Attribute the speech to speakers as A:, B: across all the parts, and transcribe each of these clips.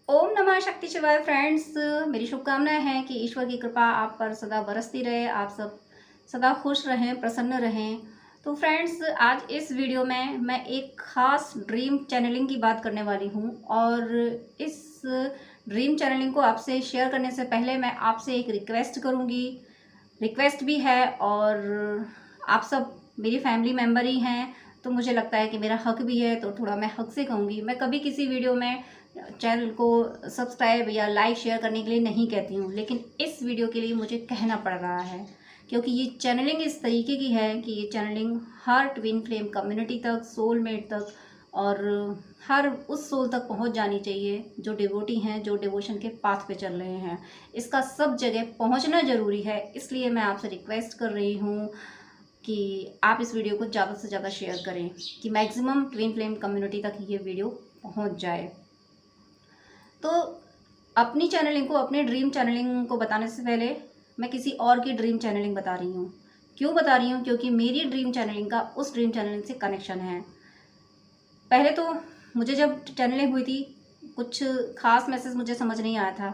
A: ओम नमः शक्ति शिवाय फ्रेंड्स। मेरी शुभकामनाएं हैं कि ईश्वर की कृपा आप पर सदा बरसती रहे, आप सब सदा खुश रहें, प्रसन्न रहें। तो फ्रेंड्स, आज इस वीडियो में मैं एक ख़ास ड्रीम चैनलिंग की बात करने वाली हूं और इस ड्रीम चैनलिंग को आपसे शेयर करने से पहले मैं आपसे एक रिक्वेस्ट करूंगी। रिक्वेस्ट भी है और आप सब मेरी फैमिली मेम्बर ही हैं, तो मुझे लगता है कि मेरा हक भी है, तो थोड़ा मैं हक से कहूँगी। मैं कभी किसी वीडियो में चैनल को सब्सक्राइब या लाइक शेयर करने के लिए नहीं कहती हूँ, लेकिन इस वीडियो के लिए मुझे कहना पड़ रहा है क्योंकि ये चैनलिंग इस तरीके की है कि ये चैनलिंग हर ट्विन फ्लेम कम्युनिटी तक, सोलमेट तक और हर उस सोल तक पहुंच जानी चाहिए जो डिवोटी हैं, जो डिवोशन के पाथ पे चल रहे हैं। इसका सब जगह पहुंचना ज़रूरी है, इसलिए मैं आपसे रिक्वेस्ट कर रही हूँ कि आप इस वीडियो को ज़्यादा से ज़्यादा शेयर करें कि मैक्सिमम ट्विन फ्लेम कम्युनिटी तक ये वीडियो पहुंच जाए। तो अपनी चैनलिंग को, अपने ड्रीम चैनलिंग को बताने से पहले मैं किसी और की ड्रीम चैनलिंग बता रही हूँ। क्यों बता रही हूँ? क्योंकि मेरी ड्रीम चैनलिंग का उस ड्रीम चैनलिंग से कनेक्शन है। पहले तो मुझे जब चैनलिंग हुई थी, कुछ खास मैसेज मुझे समझ नहीं आया था,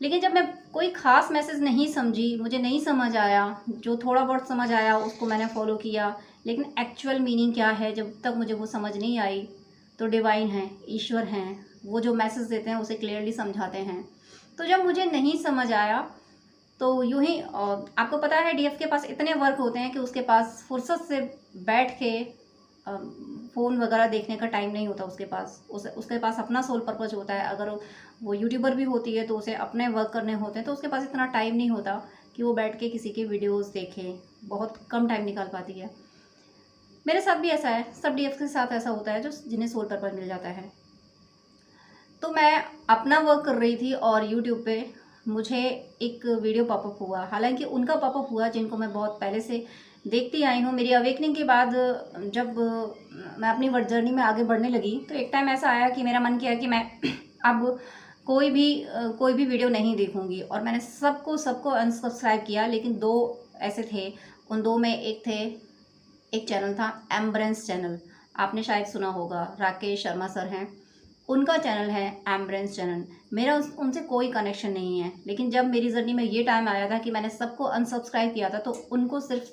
A: लेकिन जब मैं कोई ख़ास मैसेज नहीं समझी, मुझे नहीं समझ आया, जो थोड़ा बहुत समझ आया उसको मैंने फॉलो किया, लेकिन एक्चुअल मीनिंग क्या है जब तक मुझे वो समझ नहीं आई, तो डिवाइन है, ईश्वर हैं, वो जो मैसेज देते हैं उसे क्लियरली समझाते हैं। तो जब मुझे नहीं समझ आया तो यूं ही आपको पता है डीएफ के पास इतने वर्क होते हैं कि उसके पास फुर्सत से बैठ के फ़ोन वगैरह देखने का टाइम नहीं होता। उसके पास अपना सोल पर्पज होता है। अगर वो यूट्यूबर भी होती है तो उसे अपने वर्क करने होते हैं, तो उसके पास इतना टाइम नहीं होता कि वो बैठ के किसी के वीडियोस देखे, बहुत कम टाइम निकाल पाती है। मेरे साथ भी ऐसा है, सब डीएफ के साथ ऐसा होता है जो जिन्हें सोल पर्पज मिल जाता है। तो मैं अपना वर्क कर रही थी और यूट्यूब पे मुझे एक वीडियो पॉपअप हुआ। हालांकि उनका पॉपअप हुआ जिनको मैं बहुत पहले से देखती आई हूँ। मेरी अवेकनिंग के बाद जब मैं अपनी वर्क जर्नी में आगे बढ़ने लगी, तो एक टाइम ऐसा आया कि मेरा मन किया कि मैं अब कोई भी वीडियो नहीं देखूँगी, और मैंने सबको अनसब्सक्राइब किया। लेकिन दो ऐसे थे, उन दो में एक चैनल था एम्ब्रेंस चैनल, आपने शायद सुना होगा, राकेश शर्मा सर हैं, उनका चैनल है एम्ब्रेंस चैनल। मेरा उनसे कोई कनेक्शन नहीं है, लेकिन जब मेरी जर्नी में ये टाइम आया था कि मैंने सबको अनसब्सक्राइब किया था, तो उनको सिर्फ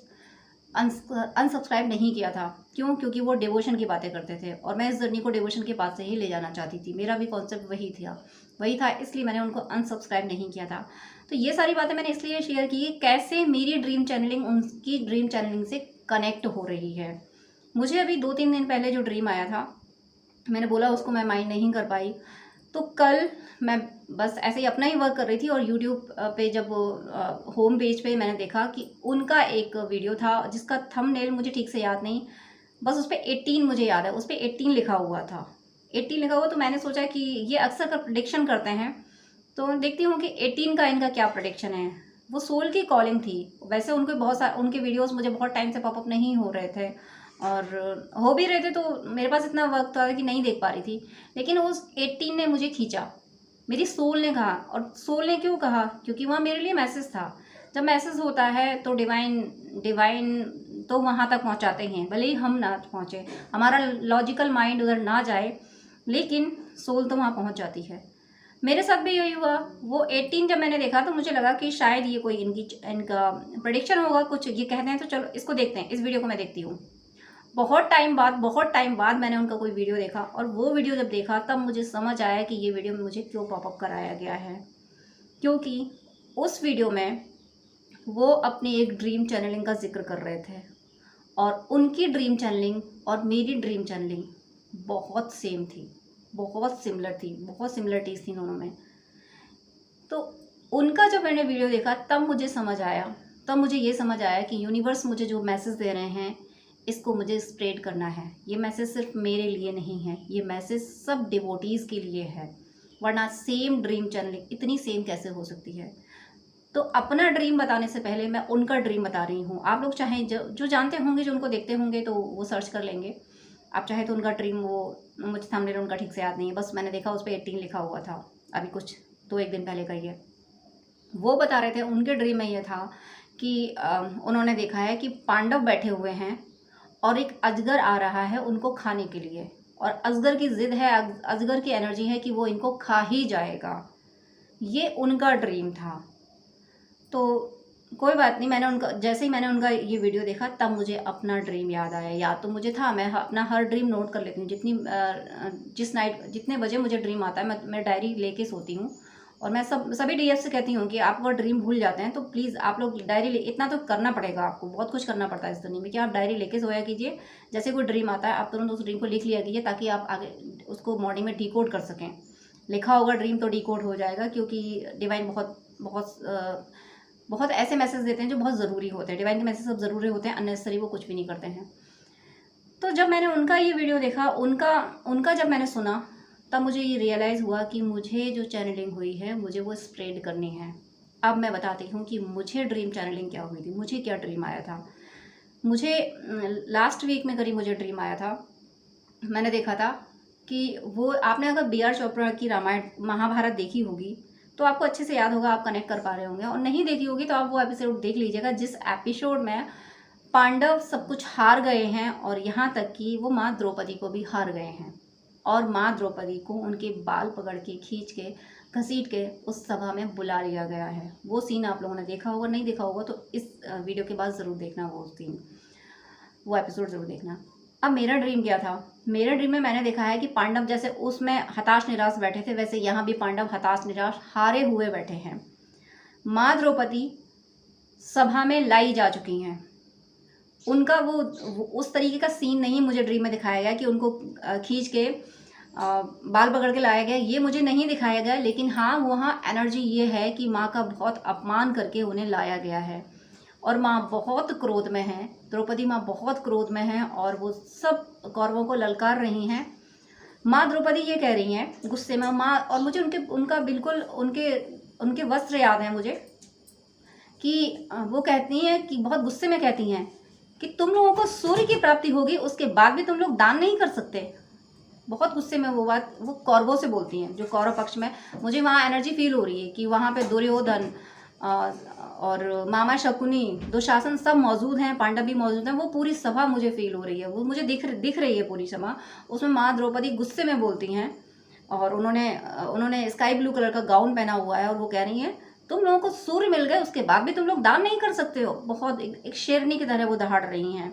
A: अनसब्सक्राइब नहीं किया था। क्यों? क्योंकि वो डिवोशन की बातें करते थे और मैं इस जर्नी को डिवोशन के पास से ही ले जाना चाहती थी। मेरा भी कॉन्सेप्ट वही था, इसलिए मैंने उनको अनसब्सक्राइब नहीं किया था। तो ये सारी बातें मैंने इसलिए शेयर की कैसे मेरी ड्रीम चैनलिंग उनकी ड्रीम चैनलिंग से कनेक्ट हो रही है। मुझे अभी 2-3 दिन पहले जो ड्रीम आया था, मैंने बोला उसको मैं माइंड नहीं कर पाई। तो कल मैं बस ऐसे ही अपना ही वर्क कर रही थी और यूट्यूब पे जब होम पेज पे मैंने देखा कि उनका एक वीडियो था जिसका थंबनेल मुझे ठीक से याद नहीं, बस उस पर 18 मुझे याद है, उस पर 18 लिखा हुआ था। 18 लिखा हुआ, तो मैंने सोचा कि ये अक्सर का प्रोडिक्शन करते हैं, तो देखती हूँ कि 18 का इनका क्या प्रोडिक्शन है। वो सोल की कॉलिंग थी। वैसे उनके वीडियोस मुझे बहुत टाइम से पॉपअप नहीं हो रहे थे, और हो भी रहे थे तो मेरे पास इतना वक्त था कि नहीं देख पा रही थी। लेकिन उस 18 ने मुझे खींचा, मेरी सोल ने कहा। और सोल ने क्यों कहा? क्योंकि वहाँ मेरे लिए मैसेज था। जब मैसेज होता है तो डिवाइन डिवाइन तो वहाँ तक पहुँचाते हैं, भले ही हम ना पहुँचे, हमारा लॉजिकल माइंड उधर ना जाए, लेकिन सोल तो वहाँ पहुँच जाती है। मेरे साथ भी यही हुआ। वो 18 जब मैंने देखा तो मुझे लगा कि शायद ये कोई इनका प्रेडिक्शन होगा, कुछ ये कहते हैं, तो चलो इसको देखते हैं, इस वीडियो को मैं देखती हूँ। बहुत टाइम बाद मैंने उनका कोई वीडियो देखा, और वो वीडियो जब देखा तब मुझे समझ आया कि ये वीडियो मुझे क्यों पॉपअप कराया गया है। क्योंकि उस वीडियो में वो अपनी एक ड्रीम चैनलिंग का जिक्र कर रहे थे, और उनकी ड्रीम चैनलिंग और मेरी ड्रीम चैनलिंग बहुत सेम थी, बहुत सिमिलरिटीज़ थी दोनों में। तो उनका जब मैंने वीडियो देखा तब मुझे समझ आया, तब मुझे ये समझ आया कि यूनिवर्स मुझे जो मैसेज दे रहे हैं इसको मुझे स्प्रेड करना है। ये मैसेज सिर्फ मेरे लिए नहीं है, ये मैसेज सब डिवोटीज़ के लिए है, वरना सेम ड्रीम चैनलिंग इतनी सेम कैसे हो सकती है। तो अपना ड्रीम बताने से पहले मैं उनका ड्रीम बता रही हूँ। आप लोग चाहें, जो जानते होंगे, जो उनको देखते होंगे, तो वो सर्च कर लेंगे। आप चाहे तो उनका ड्रीम, वो मुझे थंबनेल उनका ठीक से याद नहीं है, बस मैंने देखा उस पर 18 लिखा हुआ था, अभी कुछ 2-1 दिन पहले का ही है। वो बता रहे थे उनके ड्रीम में ये था कि उन्होंने देखा है कि पांडव बैठे हुए हैं और एक अजगर आ रहा है उनको खाने के लिए, और अजगर की ज़िद है, अजगर की एनर्जी है कि वो इनको खा ही जाएगा। ये उनका ड्रीम था। तो कोई बात नहीं, मैंने उनका जैसे ही मैंने उनका ये वीडियो देखा तब मुझे अपना ड्रीम याद आया। याद तो मुझे था, मैं अपना हर ड्रीम नोट कर लेती हूँ। जिस नाइट जितने बजे मुझे ड्रीम आता है मैं डायरी लेके सोती हूँ। और मैं सभी डीएफ से कहती हूँ कि आप अगर ड्रीम भूल जाते हैं तो प्लीज़ आप लोग डायरी इतना तो करना पड़ेगा, आपको बहुत कुछ करना पड़ता है इस दुनिया में कि आप डायरी लेके सोया कीजिए। जैसे कोई ड्रीम आता है आप तुरंत उस ड्रीम को लिख लिया कीजिए, ताकि आप आगे उसको मॉर्निंग में डिकोड कर सकें। लिखा होगा ड्रीम तो डिकोड हो जाएगा, क्योंकि डिवाइन बहुत बहुत बहुत ऐसे मैसेज देते हैं जो बहुत ज़रूरी होते हैं। डिवाइन के मैसेज सब ज़रूरी होते हैं, अननेसेसरी वो कुछ भी नहीं करते हैं। तो जब मैंने उनका ये वीडियो देखा, उनका जब मैंने सुना, तब मुझे ये रियलाइज़ हुआ कि मुझे जो चैनलिंग हुई है मुझे वो स्प्रेड करनी है। अब मैं बताती हूँ कि मुझे ड्रीम चैनलिंग क्या हुई थी, मुझे क्या ड्रीम आया था। मुझे लास्ट वीक में करीब मुझे ड्रीम आया था। मैंने देखा था कि वो, आपने अगर बी.आर. चोपड़ा की रामायण महाभारत देखी होगी तो आपको अच्छे से याद होगा, आप कनेक्ट कर पा रहे होंगे। और नहीं देखी होगी तो आप वो एपिसोड देख लीजिएगा, जिस एपिसोड में पांडव सब कुछ हार गए हैं और यहाँ तक कि वो माँ द्रौपदी को भी हार गए हैं। और माँ द्रौपदी को उनके बाल पकड़ के खींच के घसीट के उस सभा में बुला लिया गया है। वो सीन आप लोगों ने देखा होगा, नहीं देखा होगा तो इस वीडियो के बाद ज़रूर देखना वो सीन, वो एपिसोड ज़रूर देखना। अब मेरा ड्रीम क्या था, मेरे ड्रीम में मैंने देखा है कि पांडव जैसे उसमें हताश निराश बैठे थे, वैसे यहाँ भी पांडव हताश निराश हारे हुए बैठे हैं। माँ द्रौपदी सभा में लाई जा चुकी हैं। उनका वो उस तरीके का सीन नहीं मुझे ड्रीम में दिखाया गया कि उनको खींच के बाल पकड़ के लाया गया, ये मुझे नहीं दिखाया गया। लेकिन हाँ, वहाँ एनर्जी ये है कि माँ का बहुत अपमान करके उन्हें लाया गया है। और माँ बहुत क्रोध में है, द्रौपदी माँ बहुत क्रोध में है और वो सब कौरवों को ललकार रही हैं। माँ द्रौपदी ये कह रही हैं गुस्से में माँ, और मुझे उनका बिल्कुल उनके वस्त्र याद हैं मुझे, कि वो कहती हैं कि बहुत गुस्से में कहती हैं कि तुम लोगों को सूर्य की प्राप्ति होगी, उसके बाद भी तुम लोग दान नहीं कर सकते। बहुत गुस्से में वो बात वो कौरवों से बोलती हैं, जो कौरव पक्ष में। मुझे वहाँ एनर्जी फील हो रही है कि वहाँ पे दुर्योधन और मामा शकुनी, दुशासन सब मौजूद हैं, पांडव भी मौजूद हैं। वो पूरी सभा मुझे फील हो रही है, वो मुझे दिख रही है पूरी सभा। उसमें माँ द्रौपदी गुस्से में बोलती हैं और उन्होंने स्काई ब्लू कलर का गाउन पहना हुआ है और वो कह रही हैं तुम लोगों को सूर्य मिल गए, उसके बाद भी तुम लोग दान नहीं कर सकते हो। बहुत एक शेरनी की तरह वो दहाड़ रही हैं।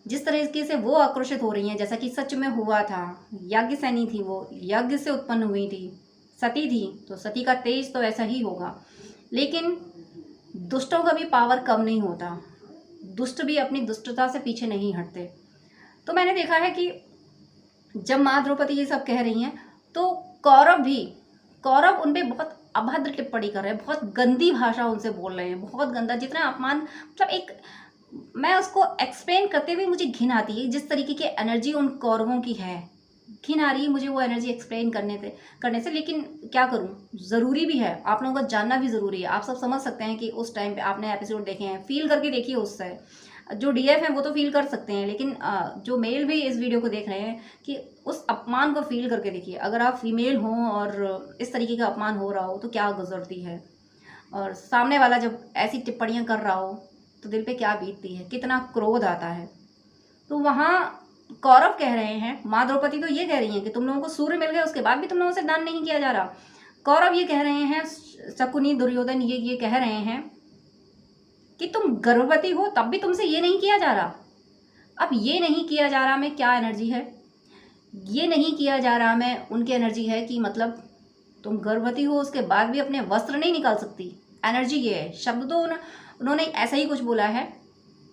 A: जिस तरीके से वो आक्रोशित हो रही हैं, जैसा कि सच में हुआ था। यज्ञ सैनी थी, वो यज्ञ से उत्पन्न हुई थी, सती थी, तो सती का तेज तो ऐसा ही होगा। लेकिन दुष्टों का भी पावर कम नहीं होता, दुष्ट भी अपनी दुष्टता से पीछे नहीं हटते। तो मैंने देखा है कि जब माँ द्रौपदी ये सब कह रही हैं तो कौरव उन पे बहुत अभद्र टिप्पणी कर रहे हैं, बहुत गंदी भाषा उनसे बोल रहे हैं, बहुत गंदा, जितना अपमान, मतलब एक, मैं उसको एक्सप्लेन करते हुए मुझे घिन आती है। जिस तरीके की एनर्जी उन कौरवों की है, घिन आ रही है मुझे वो एनर्जी एक्सप्लेन करने से। लेकिन क्या करूं, ज़रूरी भी है, आप लोगों को जानना भी ज़रूरी है। आप सब समझ सकते हैं कि उस टाइम पे आपने एपिसोड देखे हैं, फील करके देखिए। उससे जो डीएफ हैं वो तो फील कर सकते हैं, लेकिन जो मेल भी इस वीडियो को देख रहे हैं कि उस अपमान को फील करके देखिए। अगर आप फीमेल हों और इस तरीके का अपमान हो रहा हो तो क्या गुजरती है, और सामने वाला जब ऐसी टिप्पणियाँ कर रहा हो तो दिल पे क्या बीतती है, कितना क्रोध आता है। तो वहाँ कौरव कह रहे हैं, माँ द्रौपदी तो ये कह रही हैं कि तुम लोगों को सूर्य मिल गए, उसके बाद भी तुम लोगों से दान नहीं किया जा रहा। कौरव ये कह रहे हैं, शकुनी दुर्योधन ये कह रहे हैं कि तुम गर्भवती हो तब भी तुमसे ये नहीं किया जा रहा। अब ये नहीं किया जा रहा में क्या एनर्जी है, ये नहीं किया जा रहा में उनकी एनर्जी है कि मतलब तुम गर्भवती हो उसके बाद भी अपने वस्त्र नहीं निकाल सकती। एनर्जी ये है। शब्द तो उन्होंने ऐसा ही कुछ बोला है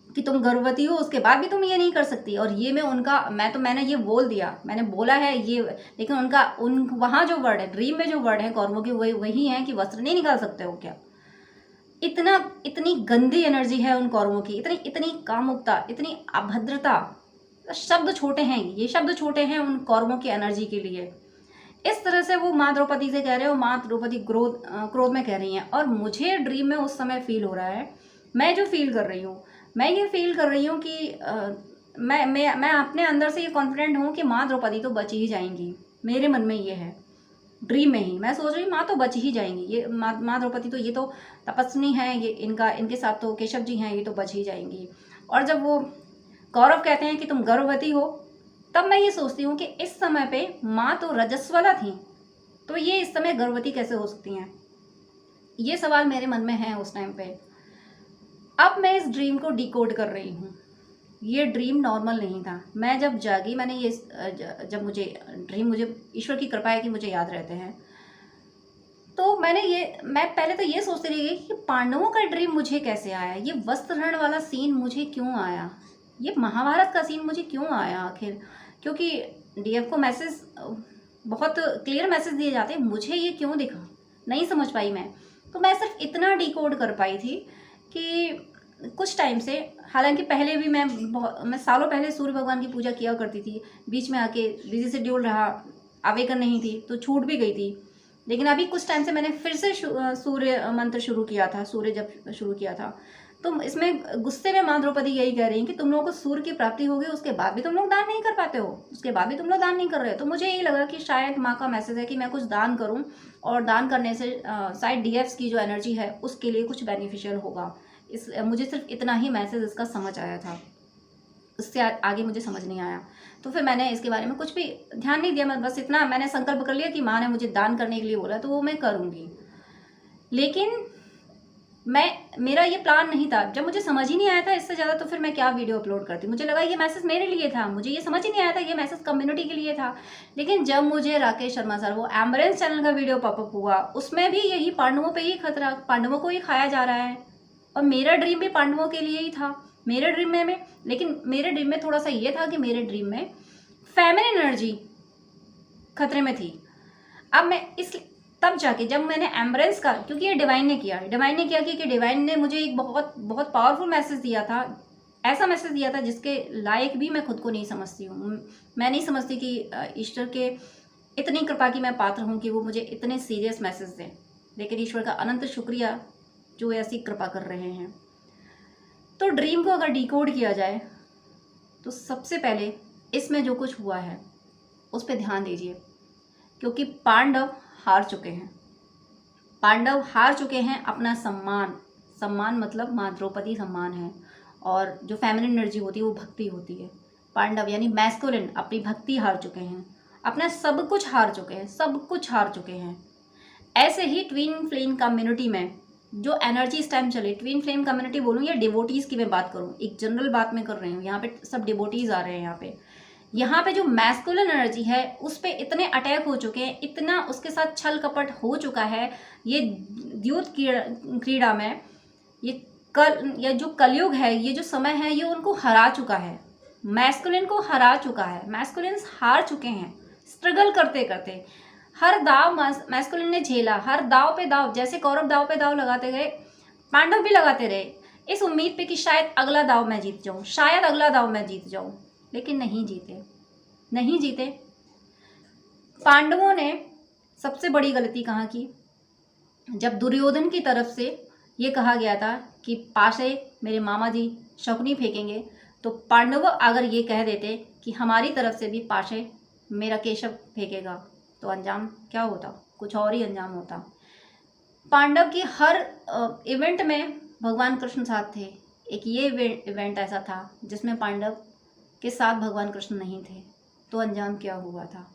A: कि तुम गर्भवती हो उसके बाद भी तुम ये नहीं कर सकती। और ये मैंने ये बोल दिया, मैंने बोला है ये, लेकिन वहाँ जो वर्ड है, ड्रीम में जो वर्ड है कौरवों की, वही है कि वस्त्र नहीं निकाल सकते हो क्या। इतनी गंदी एनर्जी है उन कौरवों की, इतनी कामुकता, इतनी अभद्रता। शब्द छोटे हैं, ये शब्द छोटे हैं उन कौरवों की एनर्जी के लिए। इस तरह से वो माँ द्रौपदी से कह रहे हो, माँ द्रौपदी क्रोध में कह रही हैं। और मुझे ड्रीम में उस समय फील हो रहा है, मैं जो फील कर रही हूँ, मैं ये फील कर रही हूँ कि मैं अपने अंदर से ये कॉन्फिडेंट हूँ कि माँ द्रौपदी तो बच ही जाएंगी। मेरे मन में ये है, ड्रीम में ही मैं सोच रही हूँ माँ तो बच ही जाएंगी। ये माँ द्रौपदी तो, ये तो तपस्विनी है, ये इनके साथ तो केशव जी हैं, ये तो बच ही जाएंगी। और जब वो कौरव कहते हैं कि तुम गर्भवती हो तब मैं ये सोचती हूँ कि इस समय पे माँ तो रजस्वला थी, तो ये इस समय गर्भवती कैसे हो सकती हैं? ये सवाल मेरे मन में है उस टाइम पे। अब मैं इस ड्रीम को डिकोड कर रही हूँ। ये ड्रीम नॉर्मल नहीं था। मैं जब जागी, मैंने ये जब मुझे ड्रीम, मुझे ईश्वर की कृपा है कि मुझे याद रहते हैं, तो मैं पहले तो ये सोचती रही कि पांडवों का ड्रीम मुझे कैसे आया, ये वस्त्रहरण वाला सीन मुझे क्यों आया, ये महाभारत का सीन मुझे क्यों आया आखिर। क्योंकि डीएफ को मैसेज, बहुत क्लियर मैसेज दिए जाते हैं, मुझे ये क्यों दिखा, नहीं समझ पाई मैं। तो मैं सिर्फ इतना डिकोड कर पाई थी कि कुछ टाइम से, हालांकि पहले भी मैं सालों पहले सूर्य भगवान की पूजा किया करती थी, बीच में आके बिजी शेड्यूल रहा, अवेकन नहीं थी तो छूट भी गई थी। लेकिन अभी कुछ टाइम से मैंने फिर से सूर्य मंत्र शुरू किया था, सूर्य जब शुरू किया था। तो इसमें गुस्से में माँ द्रौपदी यही कह रही हैं कि तुम लोगों को सूर्य की प्राप्ति होगी, उसके बाद भी तुम लोग दान नहीं कर पाते हो, उसके बाद भी तुम लोग दान नहीं कर रहे हो। तो मुझे यही लगा कि शायद माँ का मैसेज है कि मैं कुछ दान करूँ, और दान करने से शायद डीएफ्स की जो एनर्जी है उसके लिए कुछ बेनिफिशियल होगा। मुझे सिर्फ इतना ही मैसेज इसका समझ आया था, उससे आगे मुझे समझ नहीं आया। तो फिर मैंने इसके बारे में कुछ भी ध्यान नहीं दिया। मैं बस इतना मैंने संकल्प कर लिया कि माँ ने मुझे दान करने के लिए बोला तो वो मैं करूँगी। लेकिन मेरा ये प्लान नहीं था। जब मुझे समझ ही नहीं आया था इससे ज़्यादा, तो फिर मैं क्या वीडियो अपलोड करती। मुझे लगा ये मैसेज मेरे लिए था, मुझे ये समझ ही नहीं आया था ये मैसेज कम्युनिटी के लिए था। लेकिन जब मुझे राकेश शर्मा सर, वो एम्बुलेंस चैनल का वीडियो पॉपअप हुआ, उसमें भी यही पांडवों पे ही खतरा, पांडवों को ही खाया जा रहा है, और मेरा ड्रीम भी पांडवों के लिए ही था। मेरे ड्रीम में लेकिन मेरे ड्रीम में थोड़ा सा ये था कि मेरे ड्रीम में फेमिनिन एनर्जी खतरे में थी। अब मैं तब जाके जब मैंने एम्बरेंस का, क्योंकि ये डिवाइन ने किया कि डिवाइन ने मुझे एक बहुत बहुत पावरफुल मैसेज दिया था, ऐसा मैसेज दिया था जिसके लायक भी मैं खुद को नहीं समझती हूँ। मैं नहीं समझती कि ईश्वर के इतनी कृपा की मैं पात्र हूँ कि वो मुझे इतने सीरियस मैसेज दें। लेकिन ईश्वर का अनंत शुक्रिया जो ऐसी कृपा कर रहे हैं। तो ड्रीम को अगर डिकोड किया जाए तो सबसे पहले इसमें जो कुछ हुआ है उस पर ध्यान दीजिए, क्योंकि पांडव हार चुके हैं। पांडव हार चुके हैं अपना सम्मान मतलब माँ द्रौपदी सम्मान है, और जो फेमिनिन एनर्जी होती है वो भक्ति होती है। पांडव यानी मैस्कुलिन अपनी भक्ति हार चुके हैं, अपना सब कुछ हार चुके हैं। ऐसे ही ट्विन फ्लेम कम्युनिटी में जो एनर्जी इस टाइम चले, ट्विन फ्लेम कम्युनिटी बोलूँ या डिवोटीज़ की मैं बात करूँ, एक जनरल बात मैं कर रही हूँ, यहाँ पे सब डिवोटीज़ आ रहे हैं। यहाँ पे जो मैस्कुलिन एनर्जी है उस पर इतने अटैक हो चुके हैं, इतना उसके साथ छल कपट हो चुका है। ये द्यूत क्रीड़ा में ये जो कलयुग है, ये जो समय है, ये उनको हरा चुका है, मैस्कुलिन को हरा चुका है। मैस्कुलिन्स हार चुके हैं स्ट्रगल करते करते। हर दाव मैस्कुलिन ने झेला, हर दाव पे दाव, जैसे कौरव दाव पे दाव लगाते गए, पांडव भी लगाते रहे, इस उम्मीद पे कि शायद अगला दाव मैं जीत जाऊँ, शायद अगला दाव मैं जीत जाऊँ। लेकिन नहीं जीते। पांडवों ने सबसे बड़ी गलती कहाँ की, जब दुर्योधन की तरफ से ये कहा गया था कि पाशे मेरे मामा जी शकुनी फेंकेंगे, तो पांडव अगर ये कह देते कि हमारी तरफ से भी पाशे मेरा केशव फेंकेगा, तो अंजाम क्या होता, कुछ और ही अंजाम होता। पांडव की हर इवेंट में भगवान कृष्ण साथ थे। एक ये इवेंट ऐसा था जिसमें पांडव के साथ भगवान कृष्ण नहीं थे, तो अंजाम क्या हुआ था।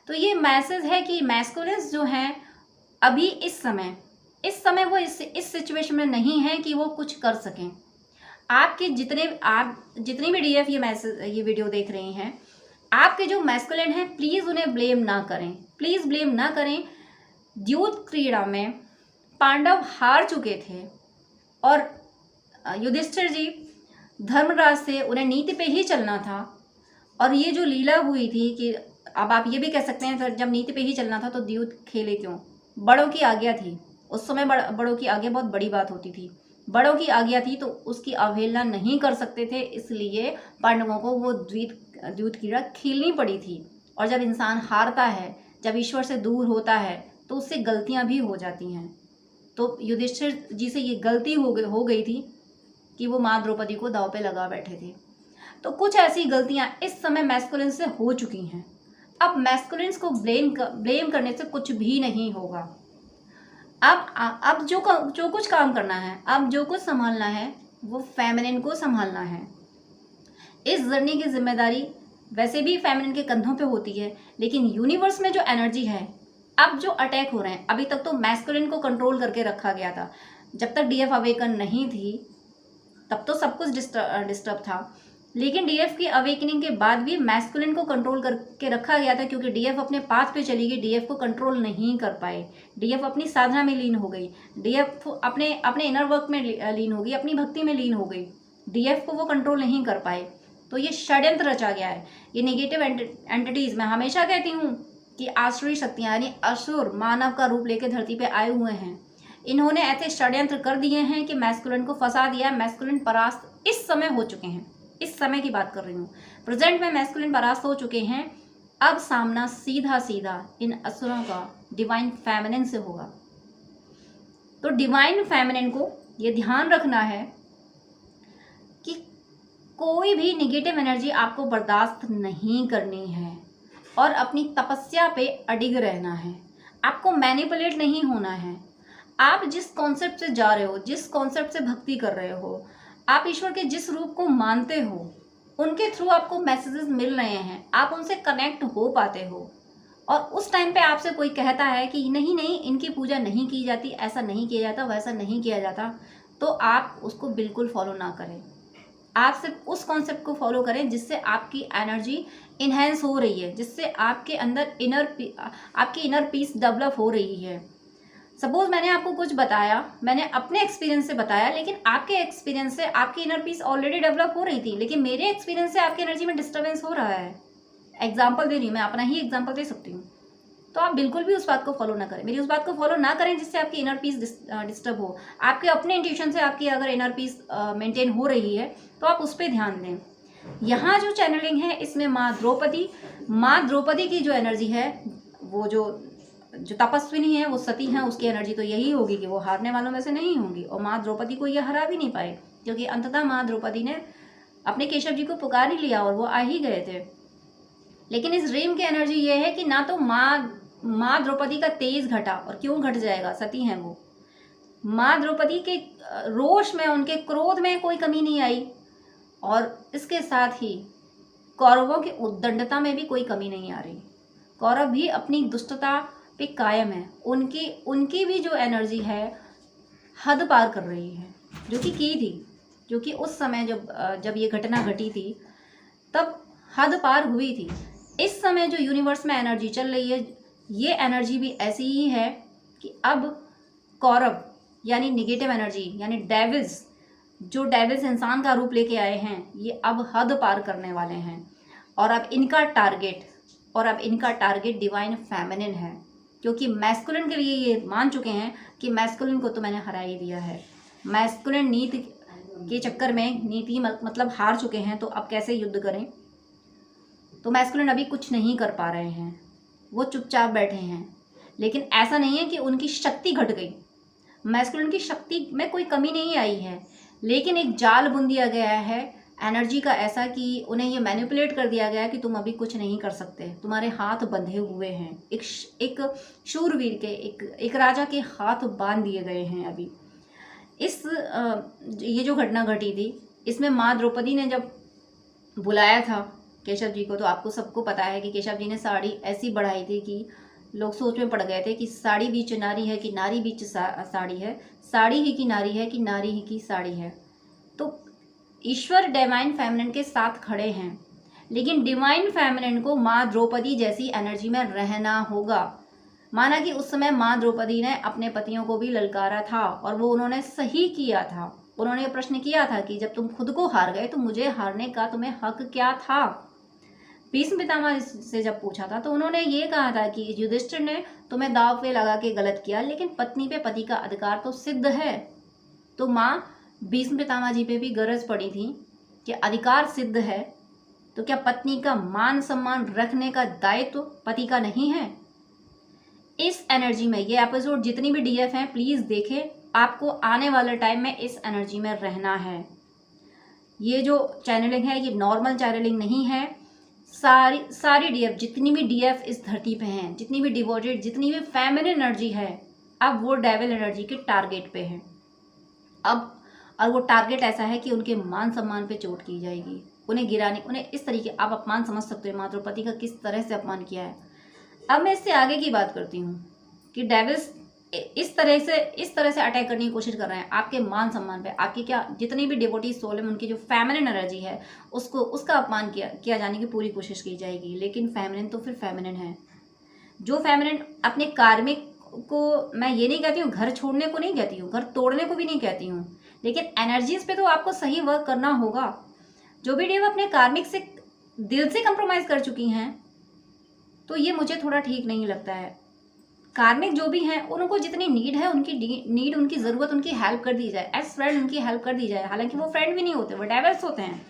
A: तो ये मैसेज है कि मैस्कुलिन्स जो हैं अभी इस समय वो इस सिचुएशन में नहीं है कि वो कुछ कर सकें। आपके जितने भी डीएफ ये वीडियो देख रहे हैं, आपके जो मैस्कुलिन हैं, प्लीज़ उन्हें ब्लेम ना करें। द्यूत क्रीड़ा में पांडव हार चुके थे, और युधिष्ठिर जी धर्मराज से उन्हें नीति पे ही चलना था। और ये जो लीला हुई थी कि अब आप ये भी कह सकते हैं, फिर जब नीति पे ही चलना था तो द्यूत खेले क्यों? बड़ों की आज्ञा थी उस समय, बड़ों की आज्ञा बहुत बड़ी बात होती थी। बड़ों की आज्ञा थी तो उसकी अवहेलना नहीं कर सकते थे, इसलिए पांडवों को वो द्यूत क्रीड़ा खेलनी पड़ी थी। और जब इंसान हारता है, जब ईश्वर से दूर होता है, तो उससे गलतियां भी हो जाती हैं। तो युधिष्ठिर जी से ये गलती हो गई थी कि वो माँ द्रौपदी को दांव पे लगा बैठे थे। तो कुछ ऐसी गलतियां इस समय मैस्कुलिन से हो चुकी हैं। अब मैस्कुलिन्स को ब्लेम करने से कुछ भी नहीं होगा। अब जो कुछ काम करना है, अब जो कुछ संभालना है, वो फेमिनिन को संभालना है। इस जर्नी की जिम्मेदारी वैसे भी फेमिनिन के कंधों पे होती है, लेकिन यूनिवर्स में जो एनर्जी है, अब जो अटैक हो रहे हैं, अभी तक तो मैस्कुलिन को कंट्रोल करके रखा गया था। जब तक डीएफ अवेकन नहीं थी तब तो सब कुछ डिस्टर्ब था, लेकिन डीएफ की अवेकनिंग के बाद भी मैस्कुलिन को कंट्रोल करके रखा गया था, क्योंकि डीएफ अपने पाथ पे चली गई, डीएफ को कंट्रोल नहीं कर पाए। डीएफ अपनी साधना में लीन हो गई, डीएफ अपने अपने इनर वर्क में लीन हो गई, अपनी भक्ति में लीन हो गई। डीएफ को वो कंट्रोल नहीं कर पाए, तो ये षड्यंत्र रचा गया है। ये नेगेटिव एंटिटीज, मैं हमेशा कहती हूँ कि आसुरी शक्तियाँ यानी असुर मानव का रूप लेकर धरती पे आए हुए हैं। इन्होंने ऐसे षड्यंत्र कर दिए हैं कि मैस्कुलिन को फंसा दिया है। मैस्कुलिन परास्त इस समय हो चुके हैं, इस समय की बात कर रही हूँ, प्रेजेंट में मैस्कुलिन परास्त हो चुके हैं। अब सामना सीधा सीधा इन असुरों का डिवाइन फेमिनिन से होगा। तो डिवाइन फेमिनिन को ये ध्यान रखना है कि कोई भी निगेटिव एनर्जी आपको बर्दाश्त नहीं करनी है और अपनी तपस्या पे अडिग रहना है। आपको मैनिपुलेट नहीं होना है। आप जिस कॉन्सेप्ट से जा रहे हो, जिस कॉन्सेप्ट से भक्ति कर रहे हो, आप ईश्वर के जिस रूप को मानते हो, उनके थ्रू आपको मैसेजेस मिल रहे हैं, आप उनसे कनेक्ट हो पाते हो। और उस टाइम पे आपसे कोई कहता है कि नहीं नहीं इनकी पूजा नहीं की जाती, ऐसा नहीं किया जाता, वैसा नहीं किया जाता, तो आप उसको बिल्कुल फॉलो ना करें। आप सिर्फ उस कॉन्सेप्ट को फॉलो करें जिससे आपकी एनर्जी इन्हेंस हो रही है, जिससे आपके अंदर आपकी इनर पीस डेवलप हो रही है। सपोज मैंने आपको कुछ बताया, मैंने अपने एक्सपीरियंस से बताया, लेकिन आपके एक्सपीरियंस से आपकी इनर पीस ऑलरेडी डेवलप हो रही थी, लेकिन मेरे एक्सपीरियंस से आपकी एनर्जी में डिस्टर्बेंस हो रहा है। एग्जाम्पल दे रही हूँ, मैं अपना ही एग्जाम्पल दे सकती हूँ। तो आप बिल्कुल भी उस बात को फॉलो ना करें, मेरी उस बात को फॉलो ना करें जिससे आपकी इनर पीस डिस्टर्ब हो। आपके अपने इंट्यूशन से आपकी अगर इनर पीस मेंटेन हो रही है तो आप उस पर ध्यान दें। यहाँ जो चैनलिंग है इसमें माँ द्रौपदी की जो एनर्जी है, वो जो तपस्विनी है, वो सती है, उसकी एनर्जी तो यही होगी कि वो हारने वालों में से नहीं होंगी, और माँ द्रौपदी को ये हरा भी नहीं पाए, क्योंकि अंततः माँ द्रौपदी ने अपने केशव जी को पुकार ही लिया और वो आ ही गए थे। लेकिन इस ड्रीम की एनर्जी ये है कि ना तो माँ द्रौपदी का तेज घटा, और क्यों घट जाएगा, सती हैं वो। माँ द्रौपदी के रोष में, उनके क्रोध में कोई कमी नहीं आई, और इसके साथ ही कौरवों की उद्दंडता में भी कोई कमी नहीं आ रही। कौरव भी अपनी दुष्टता पे कायम है, उनकी भी जो एनर्जी है हद पार कर रही है, जो कि की थी, जो कि उस समय जब ये घटना घटी थी तब हद पार हुई थी। इस समय जो यूनिवर्स में एनर्जी चल रही है, ये एनर्जी भी ऐसी ही है कि अब कौरव यानी निगेटिव एनर्जी यानी डेविल्स, जो डेविल्स इंसान का रूप लेके आए हैं, ये अब हद पार करने वाले हैं, और अब इनका टारगेट डिवाइन फेमिनिन है, क्योंकि मैस्कुलिन के लिए ये मान चुके हैं कि मैस्कुलिन को तो मैंने हरा ही दिया है। मैस्कुलिन नीति के चक्कर में नीति मतलब हार चुके हैं, तो अब कैसे युद्ध करें। तो मैस्कुलिन अभी कुछ नहीं कर पा रहे हैं, वो चुपचाप बैठे हैं। लेकिन ऐसा नहीं है कि उनकी शक्ति घट गई, मैस्कुलिन की शक्ति में कोई कमी नहीं आई है, लेकिन एक जाल बुन दिया गया है एनर्जी का ऐसा कि उन्हें ये मैनिपुलेट कर दिया गया है कि तुम अभी कुछ नहीं कर सकते, तुम्हारे हाथ बंधे हुए हैं। एक शूरवीर के, एक राजा के हाथ बांध दिए गए हैं अभी। ये जो घटना घटी थी, इसमें माँ द्रौपदी ने जब बुलाया था केशव जी को, तो आपको सबको पता है कि केशव जी ने साड़ी ऐसी बढ़ाई थी कि लोग सोच में पड़ गए थे कि साड़ी बीच नारी है कि नारी बीच साड़ी है, साड़ी ही की नारी है कि नारी ही की साड़ी है। तो ईश्वर डिवाइन फेमिनिन के साथ खड़े हैं, लेकिन डिवाइन फेमिनिन को माँ द्रौपदी जैसी एनर्जी में रहना होगा। माना कि उस समय माँ द्रौपदी ने अपने पतियों को भी ललकारा था, और वो उन्होंने सही किया था। उन्होंने ये प्रश्न किया था कि जब तुम खुद को हार गए तो मुझे हारने का तुम्हें हक क्या था। भीष्म पितामह से जब पूछा था तो उन्होंने ये कहा था कि युधिष्ठिर ने तुम्हें दाव पे लगा के गलत किया, लेकिन पत्नी पे पति का अधिकार तो सिद्ध है। तो माँ भीष्म पितामह जी पे भी गरज पड़ी थी कि अधिकार सिद्ध है, तो क्या पत्नी का मान सम्मान रखने का दायित्व पति का नहीं है। इस एनर्जी में ये एपिसोड जितनी भी डीएफ हैं प्लीज़ देखें, आपको आने वाले टाइम में इस एनर्जी में रहना है। ये जो चैनलिंग है ये नॉर्मल चैनलिंग नहीं है। सारी डीएफ, जितनी भी डीएफ इस धरती पे हैं, जितनी भी डिवोटेड, जितनी भी फेमिनिन एनर्जी है, अब वो डेविल एनर्जी के टारगेट पे है अब। और वो टारगेट ऐसा है कि उनके मान सम्मान पे चोट की जाएगी, उन्हें गिराने, उन्हें इस तरीके आप अपमान समझ सकते हो माँ द्रौपदी का किस तरह से अपमान किया है। अब मैं इससे आगे की बात करती हूँ कि डेविल्स इस तरह से अटैक करने की कोशिश कर रहे हैं आपके मान सम्मान पे, आपकी क्या जितनी भी डिवोटी सोल है उनकी जो फेमिनिन एनर्जी है उसका अपमान किया जाने की पूरी कोशिश की जाएगी। लेकिन फेमिनिन तो फिर फेमिनिन है, जो फेमिनिन अपने कार्मिक को, मैं ये नहीं कहती हूँ घर छोड़ने को नहीं कहती हूँ, घर तोड़ने को भी नहीं कहती हूँ, लेकिन एनर्जीज पे तो आपको सही वर्क करना होगा। जो भी देव अपने कार्मिक से दिल से कंप्रोमाइज कर चुकी हैं तो ये मुझे थोड़ा ठीक नहीं लगता है। कार्मिक जो भी हैं उनको जितनी नीड है, उनकी नीड, उनकी ज़रूरत, उनकी हेल्प कर दी जाए, एज फ्रेंड उनकी हेल्प कर दी जाए। हालांकि वो फ्रेंड भी नहीं होते, वो डेविल्स होते हैं,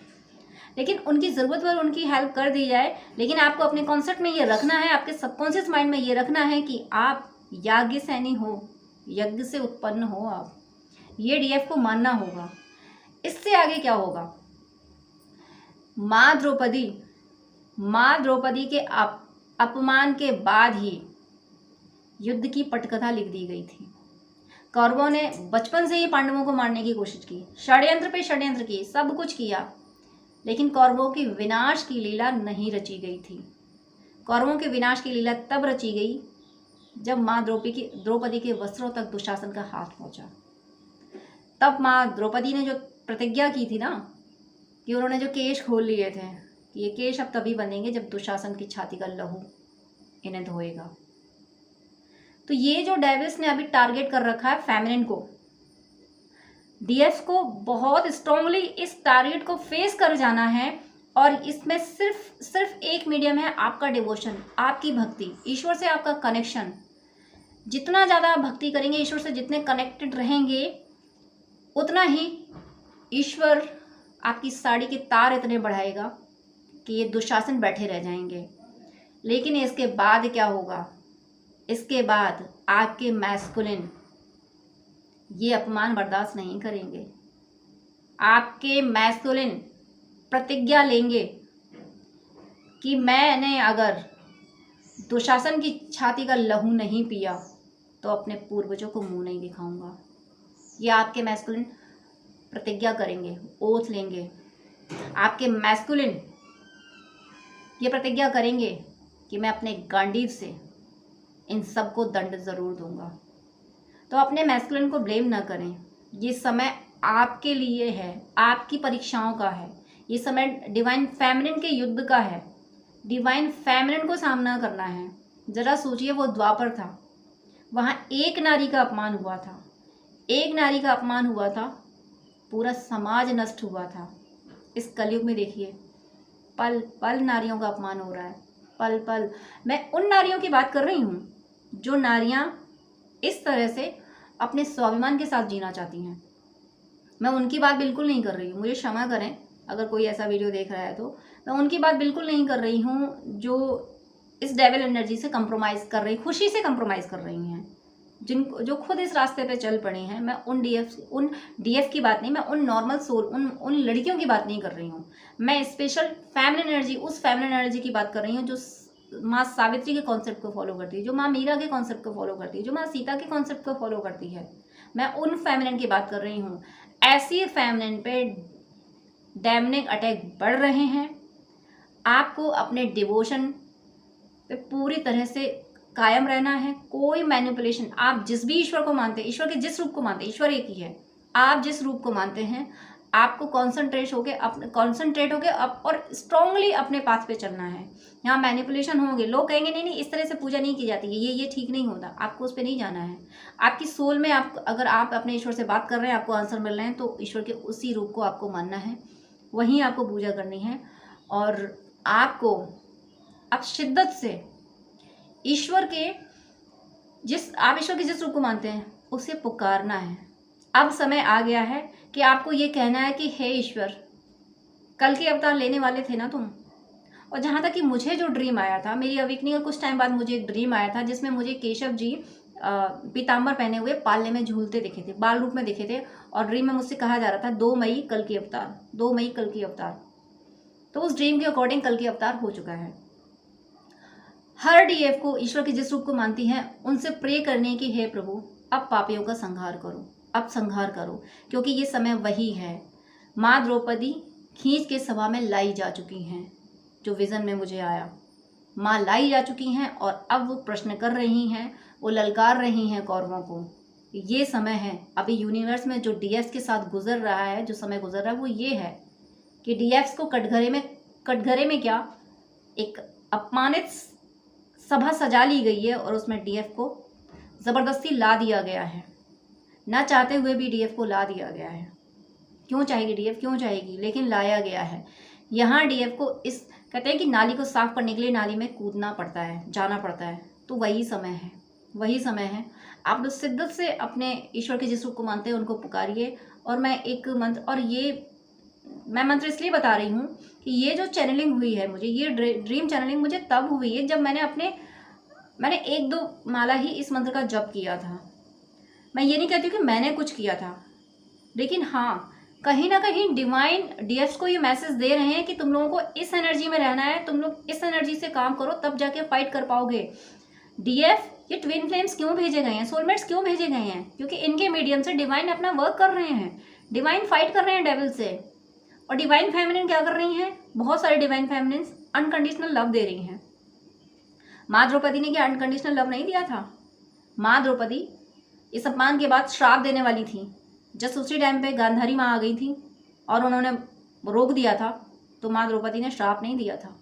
A: लेकिन उनकी ज़रूरत पर उनकी हेल्प कर दी जाए। लेकिन आपको अपने कॉन्सेप्ट में ये रखना है, आपके सबकॉन्शियस माइंड में ये रखना है कि आप याज्ञ सैनी हो, यज्ञ से उत्पन्न हो आप, ये डीएफ को मानना होगा। इससे आगे क्या होगा, माँ द्रौपदी के अपमान के बाद ही युद्ध की पटकथा लिख दी गई थी। कौरवों ने बचपन से ही पांडवों को मारने की कोशिश की, षड्यंत्र पे षड्यंत्र की, सब कुछ किया, लेकिन कौरवों की विनाश की लीला नहीं रची गई थी। कौरवों के विनाश की लीला तब रची गई जब माँ द्रौपदी के वस्त्रों तक दुशासन का हाथ पहुंचा। तब माँ द्रौपदी ने जो प्रतिज्ञा की थी ना, कि उन्होंने जो केश खोल लिए थे कि ये केश अब तभी बनेंगे जब दुशासन की छाती का लहू इन्हें धोएगा। तो ये जो डेविल्स ने अभी टारगेट कर रखा है फेमिनिन को, डीएफ को बहुत स्ट्रांगली इस टारगेट को फेस कर जाना है। और इसमें सिर्फ एक मीडियम है, आपका डिवोशन, आपकी भक्ति, ईश्वर से आपका कनेक्शन। जितना ज़्यादा भक्ति करेंगे, ईश्वर से जितने कनेक्टेड रहेंगे, उतना ही ईश्वर आपकी साड़ी के तार इतने बढ़ाएगा कि ये दुशासन बैठे रह जाएंगे। लेकिन इसके बाद क्या होगा, इसके बाद आपके मैस्कुलिन ये अपमान बर्दाश्त नहीं करेंगे। आपके मैस्कुलिन प्रतिज्ञा लेंगे कि मैंने अगर दुशासन की छाती का लहू नहीं पिया तो अपने पूर्वजों को मुंह नहीं दिखाऊंगा। ये आपके मैस्कुलिन प्रतिज्ञा करेंगे, ओथ लेंगे। आपके मैस्कुलिन ये प्रतिज्ञा करेंगे कि मैं अपने गांडीव से इन सबको दंड ज़रूर दूंगा। तो अपने मैस्कुलिन को ब्लेम ना करें, ये समय आपके लिए है, आपकी परीक्षाओं का है। ये समय डिवाइन फेमिनिन के युद्ध का है, डिवाइन फेमिनिन को सामना करना है। ज़रा सोचिए, वो द्वापर था, वहाँ एक नारी का अपमान हुआ था, एक नारी का अपमान हुआ था, पूरा समाज नष्ट हुआ था। इस कलयुग में देखिए, पल पल नारियों का अपमान हो रहा है, पल पल। मैं उन नारियों की बात कर रही हूँ जो नारियाँ इस तरह से अपने स्वाभिमान के साथ जीना चाहती हैं। मैं उनकी बात बिल्कुल नहीं कर रही हूँ, मुझे क्षमा करें अगर कोई ऐसा वीडियो देख रहा है तो। मैं उनकी बात बिल्कुल नहीं कर रही हूँ जो इस डेविल एनर्जी से कंप्रोमाइज़ कर रही, खुशी से कंप्रोमाइज़ कर रही हैं, जो खुद इस रास्ते पे चल पड़ी हैं। मैं उन डीएफ की बात नहीं, मैं उन नॉर्मल सोल, उन लड़कियों की बात नहीं कर रही हूँ। मैं स्पेशल फेमिनिन एनर्जी, उस फेमिनिन एनर्जी की बात कर रही हूँ जो माँ सावित्री के कॉन्सेप्ट को फॉलो करती है, जो माँ मीरा के कॉन्सेप्ट को फॉलो करती है, जो माँ सीता के कॉन्सेप्ट को फॉलो करती है। मैं उन फेमिनिन की बात कर रही हूँ। ऐसी फेमिनिन पे डैमनिक अटैक बढ़ रहे हैं। आपको अपने डिवोशन पे पूरी तरह से कायम रहना है। कोई मैनिपुलेशन, आप जिस भी ईश्वर को मानते हैं, ईश्वर के जिस रूप को मानते हैं, ईश्वर एक ही है, आप जिस रूप को मानते हैं, आपको कॉन्सेंट्रेट होके और स्ट्रांगली अपने पाथ पे चलना है। यहाँ मैनिपुलेशन होंगे, लोग कहेंगे नहीं नहीं इस तरह से पूजा नहीं की जाती है, ये ठीक नहीं होता, आपको उस पर नहीं जाना है। आपकी सोल में अगर आप अपने ईश्वर से बात कर रहे हैं, आपको आंसर मिल रहे हैं, तो ईश्वर के उसी रूप को आपको मानना है, वहीं आपको पूजा करनी है। और आपको अब शिद्दत से ईश्वर के जिस रूप को मानते हैं उसे पुकारना है। अब समय आ गया है कि आपको ये कहना है कि हे ईश्वर, कल के अवतार लेने वाले थे ना तुम। और जहाँ तक कि मुझे जो ड्रीम आया था, मेरी अवेकनिंग का कुछ टाइम बाद मुझे एक ड्रीम आया था जिसमें मुझे केशव जी पीताम्बर पहने हुए पालने में झूलते दिखे थे, बाल रूप में दिखे थे। और ड्रीम में मुझसे कहा जा रहा था 2 मई कल की अवतार, 2 मई कल की अवतार। तो उस ड्रीम के अकॉर्डिंग कल की अवतार हो चुका है। हर डीएफ को, ईश्वर के जिस रूप को मानती हैं, उनसे प्रे करने की, हे प्रभु अब पापियों का संहार करो, अब संहार करो, क्योंकि ये समय वही है। माँ द्रौपदी खींच के सभा में लाई जा चुकी हैं। जो विज़न में मुझे आया, माँ लाई जा चुकी हैं और अब वो प्रश्न कर रही हैं, वो ललकार रही हैं कौरवों को। ये समय है अभी यूनिवर्स में जो डीएफ्स के साथ गुजर रहा है, जो समय गुजर रहा है वो ये है कि डीएफ्स को कटघरे में क्या एक अपमानित सभा सजा ली गई है और उसमें डीएफ को ज़बरदस्ती ला दिया गया है। ना चाहते हुए भी डीएफ को ला दिया गया है। क्यों चाहेगी डीएफ, क्यों चाहेगी, लेकिन लाया गया है। यहाँ डीएफ को इस कहते हैं कि नाली को साफ करने के लिए नाली में कूदना पड़ता है, जाना पड़ता है। तो वही समय है, वही समय है। आप लोग शिद्दत से अपने ईश्वर के जिस रूप को मानते हैं उनको पुकारिए। और मैं एक मंत्र, और ये मैं मंत्र इसलिए बता रही हूँ कि ये जो चैनलिंग हुई है मुझे, ये ड्रीम चैनलिंग मुझे तब हुई है जब मैंने 1-2 माला ही इस मंत्र का जप किया था। मैं ये नहीं कहती कि मैंने कुछ किया था, लेकिन हाँ, कहीं ना कहीं डिवाइन डीएफ्स को ये मैसेज दे रहे हैं कि तुम लोगों को इस एनर्जी में रहना है, तुम लोग इस एनर्जी से काम करो, तब जाके फाइट कर पाओगे। डीएफ ये ट्विन फ्लेम्स क्यों भेजे गए हैं, सोलमेट्स क्यों भेजे गए हैं? क्योंकि इनके मीडियम से डिवाइन अपना वर्क कर रहे हैं, डिवाइन फाइट कर रहे हैं डेविल से। और डिवाइन फेमिनिन क्या कर रही हैं? बहुत सारे divine feminines unconditional love they रही हैं। माँ द्रौपदी ने क्या अनकंडीशनल लव नहीं दिया था? माँ द्रौपदी इस अपमान के बाद श्राप देने वाली थी। जस्ट उसी टाइम पे गांधारी माँ आ गई थी और उन्होंने रोक दिया था, तो माँ द्रौपदी ने श्राप नहीं दिया था,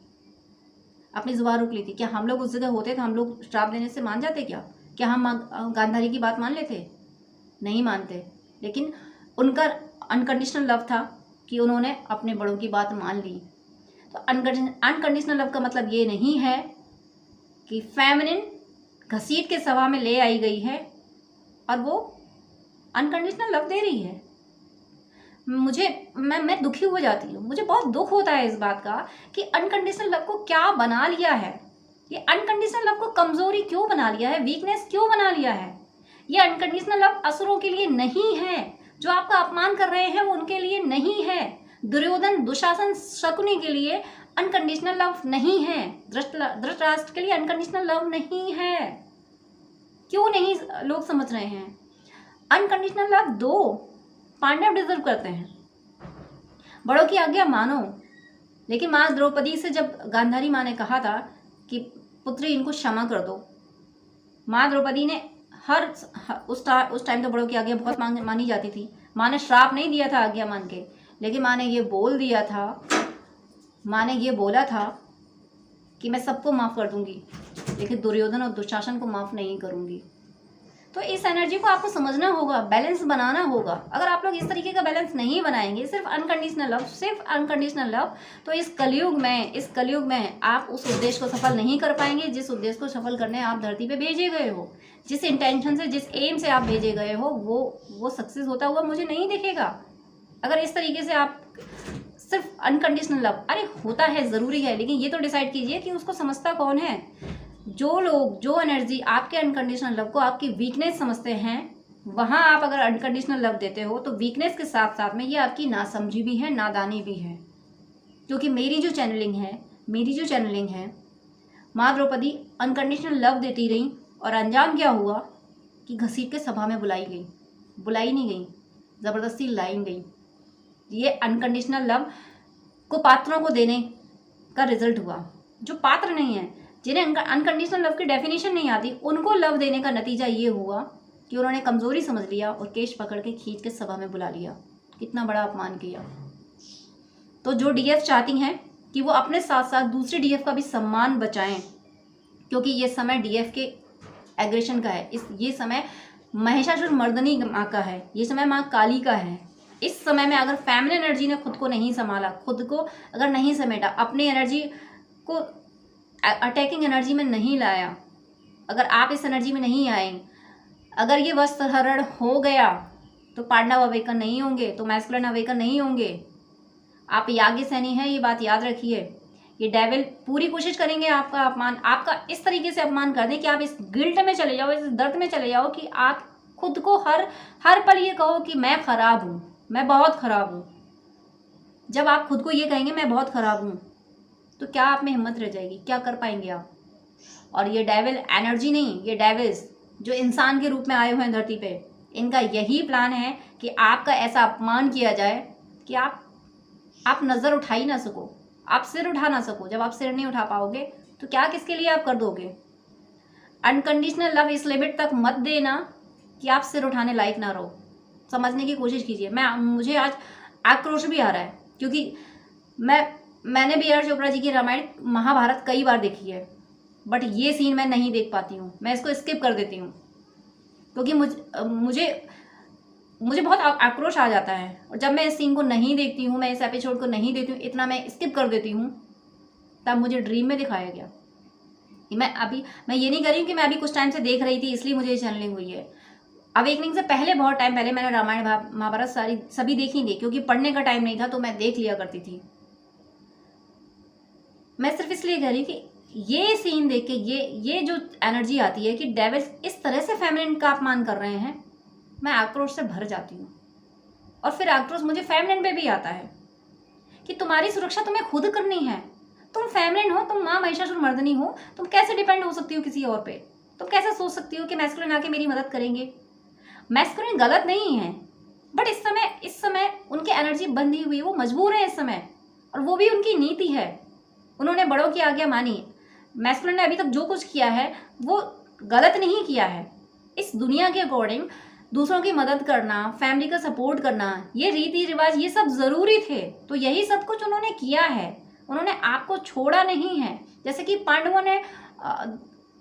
A: अपनी जुबान रोक ली थी। क्या हम लोग उस जगह होते तो हम लोग श्राप देने से मान जाते? क्या हम गांधारी की बात मान लेते? नहीं मानते। लेकिन उनका अनकंडीशनल लव था कि उन्होंने अपने बड़ों की बात मान ली। तो अनकंडीशनल लव का मतलब ये नहीं है कि फेमिनिन घसीट के सभा में ले आई गई है और वो अनकंडीशनल लव दे रही है। मैं दुखी हो जाती हूँ, मुझे बहुत दुख होता है इस बात का कि अनकंडीशनल लव को क्या बना लिया है। ये अनकंडीशनल लव को कमजोरी क्यों बना लिया है, वीकनेस क्यों बना लिया है। ये अनकंडीशनल लव असुरों के लिए नहीं है, जो आपका अपमान कर रहे हैं वो उनके लिए नहीं है। दुर्योधन, दुशासन, शकुनी के लिए अनकंडीशनल लव नहीं है। धृतराष्ट्र के लिए अनकंडीशनल लव नहीं है। क्यों नहीं लोग समझ रहे हैं? अनकंडीशनल लव दो, पांडव डिजर्व करते हैं। बड़ों की आज्ञा मानो। लेकिन माँ द्रौपदी से जब गांधारी माँ ने कहा था कि पुत्री इनको क्षमा कर दो, माँ द्रौपदी ने उस टाइम तो बड़ों की आज्ञा बहुत मानी जाती थी। माँ ने श्राप नहीं दिया था आज्ञा मान के, लेकिन माँ ने ये बोल दिया था, माँ ने ये बोला था कि मैं सबको माफ़ कर दूंगी, लेकिन दुर्योधन और दुशासन को माफ़ नहीं करूंगी। तो इस एनर्जी को आपको समझना होगा, बैलेंस बनाना होगा। अगर आप लोग इस तरीके का बैलेंस नहीं बनाएंगे, सिर्फ अनकंडीशनल लव, तो इस कलयुग में आप उस उद्देश्य को सफल नहीं कर पाएंगे जिस उद्देश्य को सफल करने आप धरती पे भेजे गए हो। जिस इंटेंशन से, जिस एम से आप भेजे गए हो, वो सक्सेस होता हुआ मुझे नहीं दिखेगा। अगर इस तरीके से आप सिर्फ अनकंडीशनल लव, अरे होता है, ज़रूरी है, लेकिन ये तो डिसाइड कीजिए कि उसको समझता कौन है। जो लोग, जो एनर्जी आपके अनकंडीशनल लव को आपकी वीकनेस समझते हैं, वहाँ आप अगर अनकंडीशनल लव देते हो तो वीकनेस के साथ साथ में ये आपकी नासमझी भी है, नादानी भी है। क्योंकि मेरी जो चैनलिंग है, माँ द्रौपदी अनकंडीशनल लव देती रही और अंजाम क्या हुआ कि घसीट के सभा में बुलाई नहीं गई, ज़बरदस्ती लाई गई। ये अनकंडीशनल लव को पात्रों को देने का रिजल्ट हुआ। जो पात्र नहीं है, जिन्हें अनकंडीशनल लव की डेफिनेशन नहीं आती, उनको लव देने का नतीजा ये हुआ कि उन्होंने कमज़ोरी समझ लिया और केश पकड़ के खींच के सभा में बुला लिया। कितना बड़ा अपमान किया। तो जो डीएफ चाहती हैं कि वो अपने साथ साथ दूसरे डीएफ का भी सम्मान बचाएं, क्योंकि ये समय डीएफ के एग्रेशन का है। ये समय महिषासुर मर्दनी माँ का है, ये समय माँ काली का है। इस समय में अगर फेमिनिन एनर्जी ने खुद को नहीं संभाला, खुद को अगर नहीं समेटा, अपनी एनर्जी को अटैकिंग एनर्जी में नहीं लाया, अगर आप इस एनर्जी में नहीं आए, अगर ये वस्त्रहरण हो गया तो पांडव अवेकन नहीं होंगे, तो मैस्कुलिन अवेकन नहीं होंगे। आप याज्ञ सैनी हैं, ये बात याद रखिए। ये डेविल पूरी कोशिश करेंगे आपका इस तरीके से अपमान कर दें कि आप इस गिल्ट में चले जाओ, इस दर्द में चले जाओ कि आप खुद को हर पल ये कहो कि मैं खराब हूँ, मैं बहुत खराब हूँ। जब आप खुद को ये कहेंगे मैं बहुत खराब हूँ, तो क्या आप में हिम्मत रह जाएगी? क्या कर पाएंगे आप? और ये डेविल एनर्जी नहीं, ये डेविल्स जो इंसान के रूप में आए हुए हैं धरती पे, इनका यही प्लान है कि आपका ऐसा अपमान किया जाए कि आप आप नज़र उठा ही ना सको, आप सिर उठा ना सको। जब आप सिर नहीं उठा पाओगे तो क्या किसके लिए आप कर दोगे। अनकंडीशनल लव इस लिमिट तक मत देना कि आप सिर उठाने लायक ना रहो। समझने की कोशिश कीजिए। मुझे आज आक्रोश भी आ रहा है, क्योंकि मैंने बी आर चोपड़ा जी की रामायण महाभारत कई बार देखी है, बट ये सीन मैं नहीं देख पाती हूँ। मैं इसको स्किप कर देती हूँ, क्योंकि मुझे बहुत आक्रोश आ जाता है। और जब मैं इस सीन को नहीं देखती हूँ, मैं इस एपिसोड को नहीं देखती हूँ, इतना मैं स्किप कर देती हूँ, तब मुझे ड्रीम में दिखाया गया। मैं ये नहीं कर रही हूँ कि मैं अभी कुछ टाइम से देख रही थी इसलिए मुझे ये चैनलिंग हुई है। अवेकनिंग से पहले, बहुत टाइम पहले मैंने रामायण महाभारत सभी देखी थी, क्योंकि पढ़ने का टाइम नहीं था तो मैं देख लिया करती थी। मैं सिर्फ इसलिए कह रही कि ये सीन देख के ये जो एनर्जी आती है कि डेविल्स इस तरह से फेमिनिन का अपमान कर रहे हैं, मैं आक्रोश से भर जाती हूँ। और फिर आक्रोश मुझे फेमिनिन पे भी आता है कि तुम्हारी सुरक्षा तुम्हें खुद करनी है। तुम फेमिनिन हो, तुम माँ महिषासुर मर्दनी हो, तुम कैसे डिपेंड हो सकती हो किसी और पे। तुम कैसे सोच सकती हो कि मैस्कुलिन आके मेरी मदद करेंगे। मैस्कुलिन गलत नहीं है, बट इस समय उनकी एनर्जी बंधी हुई, वो मजबूर है इस समय, और वो भी उनकी नीति है। उन्होंने बड़ों की आज्ञा मानी। मैस्कुलिन ने अभी तक जो कुछ किया है वो गलत नहीं किया है। इस दुनिया के अकॉर्डिंग दूसरों की मदद करना, फैमिली का सपोर्ट करना, ये रीति रिवाज, ये सब ज़रूरी थे। तो यही सब कुछ उन्होंने किया है। उन्होंने आपको छोड़ा नहीं है। जैसे कि पांडवों ने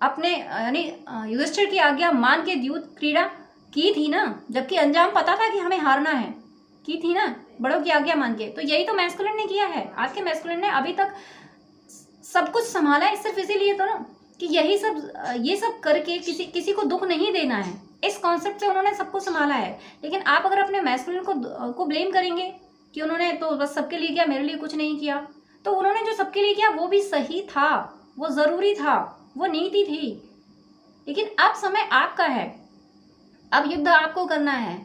A: अपने यानी युधिष्ठिर की आज्ञा मान के द्यूत क्रीड़ा की थी ना, जबकि अंजाम पता था कि हमें हारना है, की थी ना, बड़ों की आज्ञा मान के। तो यही तो मैस्कुलिन ने किया है। आज के मैस्कुलिन ने अभी तक सब कुछ संभाला है सिर्फ इसीलिए तो ना कि ये सब करके किसी को दुख नहीं देना है। इस कॉन्सेप्ट से उन्होंने सबको संभाला है। लेकिन आप अगर अपने मैस्कुलिन को ब्लेम करेंगे कि उन्होंने तो बस सबके लिए किया, मेरे लिए कुछ नहीं किया, तो उन्होंने जो सबके लिए किया वो भी सही था, वो ज़रूरी था, वो नीति थी। लेकिन अब समय आपका है, अब युद्ध आपको करना है।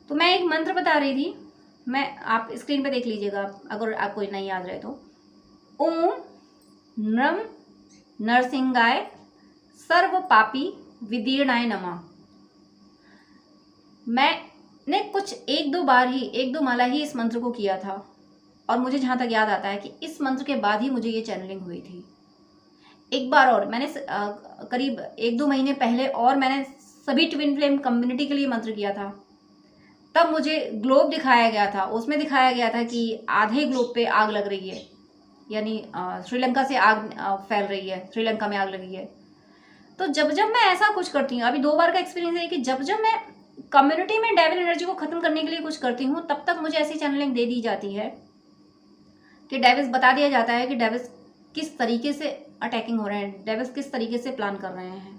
A: तो मैं एक मंत्र बता रही थी, आप स्क्रीन पे देख लीजिएगा अगर आपको नहीं याद रहे तो। ओम नम नरसिंहाय सर्व पापी विदीर्णाय नमः। मैंने एक दो माला ही इस मंत्र को किया था, और मुझे जहाँ तक याद आता है कि इस मंत्र के बाद ही मुझे ये चैनलिंग हुई थी। एक बार और मैंने करीब 1-2 महीने पहले और मैंने सभी ट्विन फ्लेम कम्युनिटी के लिए मंत्र किया था। तब मुझे ग्लोब दिखाया गया था, उसमें दिखाया गया था कि आधे ग्लोब पे आग लग रही है, यानी श्रीलंका से आग फैल रही है, श्रीलंका में आग लगी है। तो जब मैं ऐसा कुछ करती हूँ, अभी 2 बार का एक्सपीरियंस है कि जब मैं कम्युनिटी में डेविल एनर्जी को ख़त्म करने के लिए कुछ करती हूँ, तब तक मुझे ऐसी चैनलिंग दे दी जाती है कि डेविल्स बता दिया जाता है कि डेविल्स किस तरीके से अटैकिंग हो रहे हैं, डेविल्स किस तरीके से प्लान कर रहे हैं।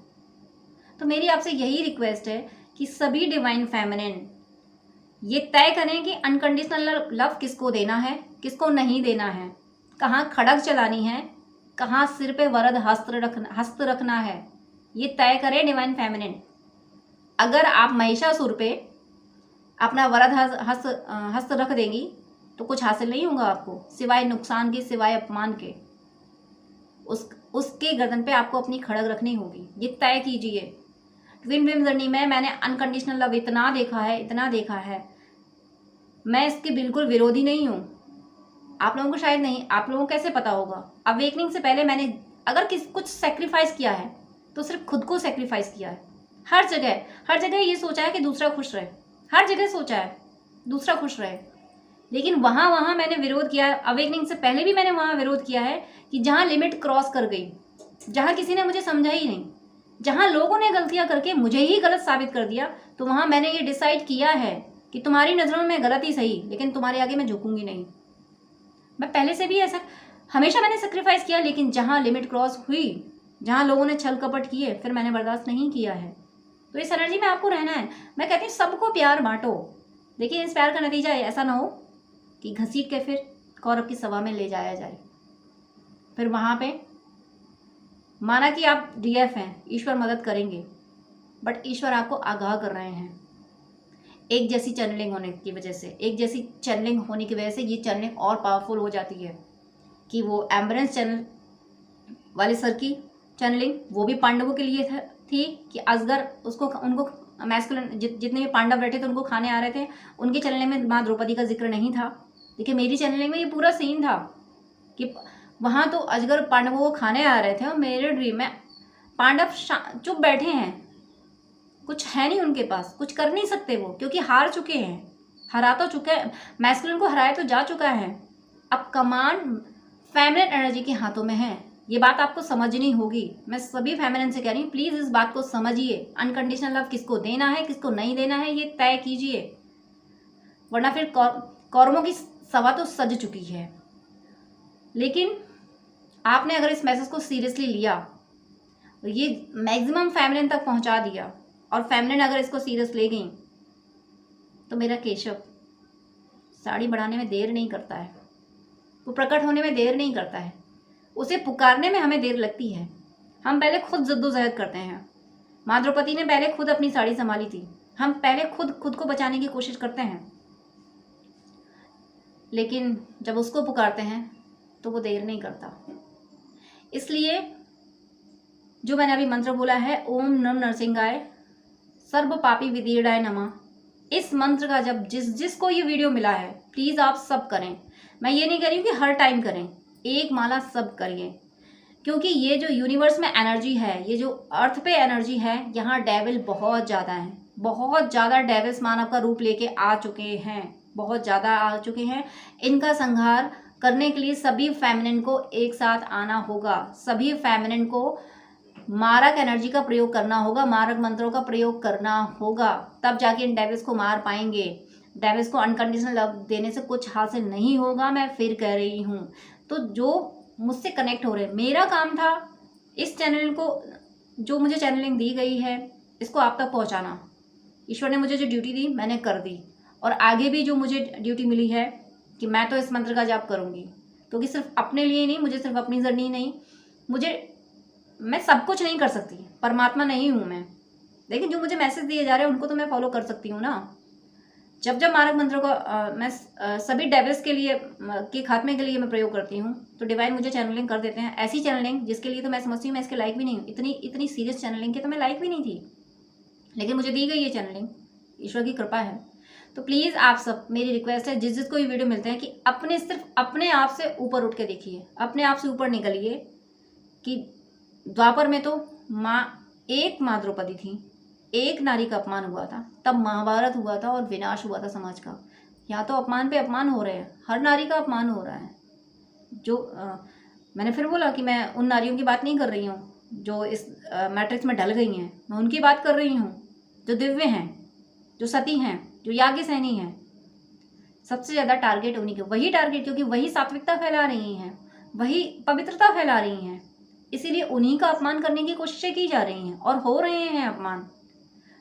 A: तो मेरी आपसे यही रिक्वेस्ट है कि सभी डिवाइन फेमिनिन ये तय करें कि अनकंडीशनल लव किसको देना है, किसको नहीं देना है, कहाँ खड़ग चलानी है, कहाँ सिर पे वरद हस्त रखना है, ये तय करें डिवाइन फेमिनिन। अगर आप महिषासुर पे अपना वरद हस्त रख देंगी तो कुछ हासिल नहीं होगा आपको, सिवाय नुकसान के, सिवाय अपमान के। उसके गर्दन पे आपको अपनी खड़ग रखनी होगी, ये तय कीजिए। ट्विन फ्लेम जर्नी में मैंने अनकंडीशनल लव इतना देखा है। मैं इसके बिल्कुल विरोधी नहीं हूँ। आप लोगों को शायद नहीं, आप लोगों को कैसे पता होगा। अवेकनिंग से पहले मैंने अगर कुछ सेक्रीफाइस किया है तो सिर्फ खुद को सेक्रीफाइस किया है। हर जगह ये सोचा है कि दूसरा खुश रहे, हर जगह सोचा है दूसरा खुश रहे। लेकिन वहाँ मैंने विरोध किया है। अवेकनिंग से पहले भी मैंने वहाँ विरोध किया है कि जहाँ लिमिट क्रॉस कर गई, जहाँ किसी ने मुझे समझा ही नहीं, जहाँ लोगों ने गलतियाँ करके मुझे ही गलत साबित कर दिया, तो वहाँ मैंने ये डिसाइड किया है कि तुम्हारी नज़रों में गलत ही सही, लेकिन तुम्हारे आगे मैं झुकूंगी नहीं। मैं पहले से भी ऐसा हमेशा मैंने सेक्रीफाइस किया, लेकिन जहाँ लिमिट क्रॉस हुई, जहाँ लोगों ने छल कपट किए, फिर मैंने बर्दाश्त नहीं किया है। तो इस एनर्जी में आपको रहना है। मैं कहती हूँ सबको प्यार बांटो। देखिए इस प्यार का नतीजा ऐसा ना हो कि घसीट के फिर कौरव की सभा में ले जाया जाए। फिर वहाँ पे माना कि आप डीएफ हैं, ईश्वर मदद करेंगे, बट ईश्वर आपको आगाह कर रहे हैं। एक जैसी चैनलिंग होने की वजह से, ये चैनलिंग और पावरफुल हो जाती है कि वो एम्बुलेंस चैनल वाले सर की चैनलिंग, वो भी पांडवों के लिए थी कि असगर उनको मैस्कुलिन जितने भी पांडव बैठे थे उनको खाने आ रहे थे, उनके चैनल में माँ द्रौपदी का जिक्र नहीं था। देखिए मेरी चैनलिंग में ये पूरा सीन था कि वहाँ तो अजगर पांडवों को खाने आ रहे थे और मेरे ड्रीम में पांडव चुप बैठे हैं, कुछ है नहीं उनके पास, कुछ कर नहीं सकते वो, क्योंकि हार चुके हैं, हरा तो चुके हैं, मैस्कुलिन को हराया तो जा चुका है। अब कमांड फेमिनिन एनर्जी के हाथों में है। ये बात आपको समझनी होगी। मैं सभी फेमिनिन से कह रही हूँ, प्लीज़ इस बात को समझिए। अनकंडीशनल लव किसको देना है, किसको नहीं देना है, ये तय कीजिए, वरना फिर कौरवों की सभा तो सज चुकी है। लेकिन आपने अगर इस मैसेज को सीरियसली लिया, ये मैक्सिमम फेमिनिन तक पहुंचा दिया, और फेमिनिन अगर इसको सीरियस ले गई, तो मेरा केशव साड़ी बढ़ाने में देर नहीं करता है, वो प्रकट होने में देर नहीं करता है, उसे पुकारने में हमें देर लगती है। हम पहले खुद जद्दोजहद करते हैं। माँ द्रौपदी ने पहले खुद अपनी साड़ी संभाली थी। हम पहले खुद को बचाने की कोशिश करते हैं, लेकिन जब उसको पुकारते हैं तो वो देर नहीं करता। इसलिए जो मैंने अभी मंत्र बोला है, ओम नम नरसिंहाय सर्व पापी विदीर्णाय नमः, इस मंत्र का जब जिसको ये वीडियो मिला है, प्लीज़ आप सब करें। मैं ये नहीं कह रही हूँ कि हर टाइम करें, एक माला सब करिए, क्योंकि ये जो यूनिवर्स में एनर्जी है, ये जो अर्थ पे एनर्जी है, यहाँ डेविल बहुत ज़्यादा है, बहुत ज़्यादा डेविल्स मानव का रूप लेके आ चुके हैं, बहुत ज़्यादा आ चुके हैं। इनका संहार करने के लिए सभी फेमिनिन को एक साथ आना होगा, सभी फेमिनिन को मारक एनर्जी का प्रयोग करना होगा, मारक मंत्रों का प्रयोग करना होगा, तब जाके इन डेविल्स को मार पाएंगे। डेविल्स को अनकंडीशनल लव देने से कुछ हासिल नहीं होगा, मैं फिर कह रही हूँ। तो जो मुझसे कनेक्ट हो रहे, मेरा काम था इस चैनल को, जो मुझे चैनलिंग दी गई है, इसको आप तक पहुँचाना। ईश्वर ने मुझे जो ड्यूटी दी मैंने कर दी, और आगे भी जो मुझे ड्यूटी मिली है कि मैं तो इस मंत्र का जाप करूँगी, क्योंकि सिर्फ अपने लिए नहीं, मुझे सिर्फ अपनी जर्नी नहीं, मैं सब कुछ नहीं कर सकती, परमात्मा नहीं हूँ मैं, लेकिन जो मुझे मैसेज दिए जा रहे हैं उनको तो मैं फॉलो कर सकती हूँ ना। जब मारक मंत्रों को मैं सभी डेविल्स के लिए के खात्मे के लिए मैं प्रयोग करती हूँ, तो डिवाइन मुझे चैनलिंग कर देते हैं, ऐसी चैनलिंग जिसके लिए तो मैं समझती हूँ मैं इसके लायक भी नहीं हूँ, इतनी सीरियस चैनलिंग की तो मैं लायक भी नहीं थी, लेकिन मुझे दी गई ये चैनलिंग, ईश्वर की कृपा है। तो प्लीज़ आप सब, मेरी रिक्वेस्ट है, जिसको ये वीडियो मिलते हैं, कि सिर्फ अपने आप से ऊपर उठ के देखिए, अपने आप से ऊपर निकलिए। कि द्वापर में तो एक माँ द्रौपदी थी, एक नारी का अपमान हुआ था, तब महाभारत हुआ था और विनाश हुआ था समाज का। यहाँ तो अपमान पे अपमान हो रहे हैं, हर नारी का अपमान हो रहा है। मैंने फिर बोला कि मैं उन नारियों की बात नहीं कर रही हूँ जो इस मैट्रिक्स में ढल गई हैं, मैं उनकी बात कर रही हूँ जो दिव्य हैं, जो सती हैं, जो याज्ञ सैनी हैं। सबसे ज़्यादा टारगेट उन्हीं के, वही टारगेट, क्योंकि वही सात्विकता फैला रही हैं, वही पवित्रता फैला रही हैं, इसीलिए उन्हीं का अपमान करने की कोशिशें की जा रही हैं और हो रहे हैं अपमान।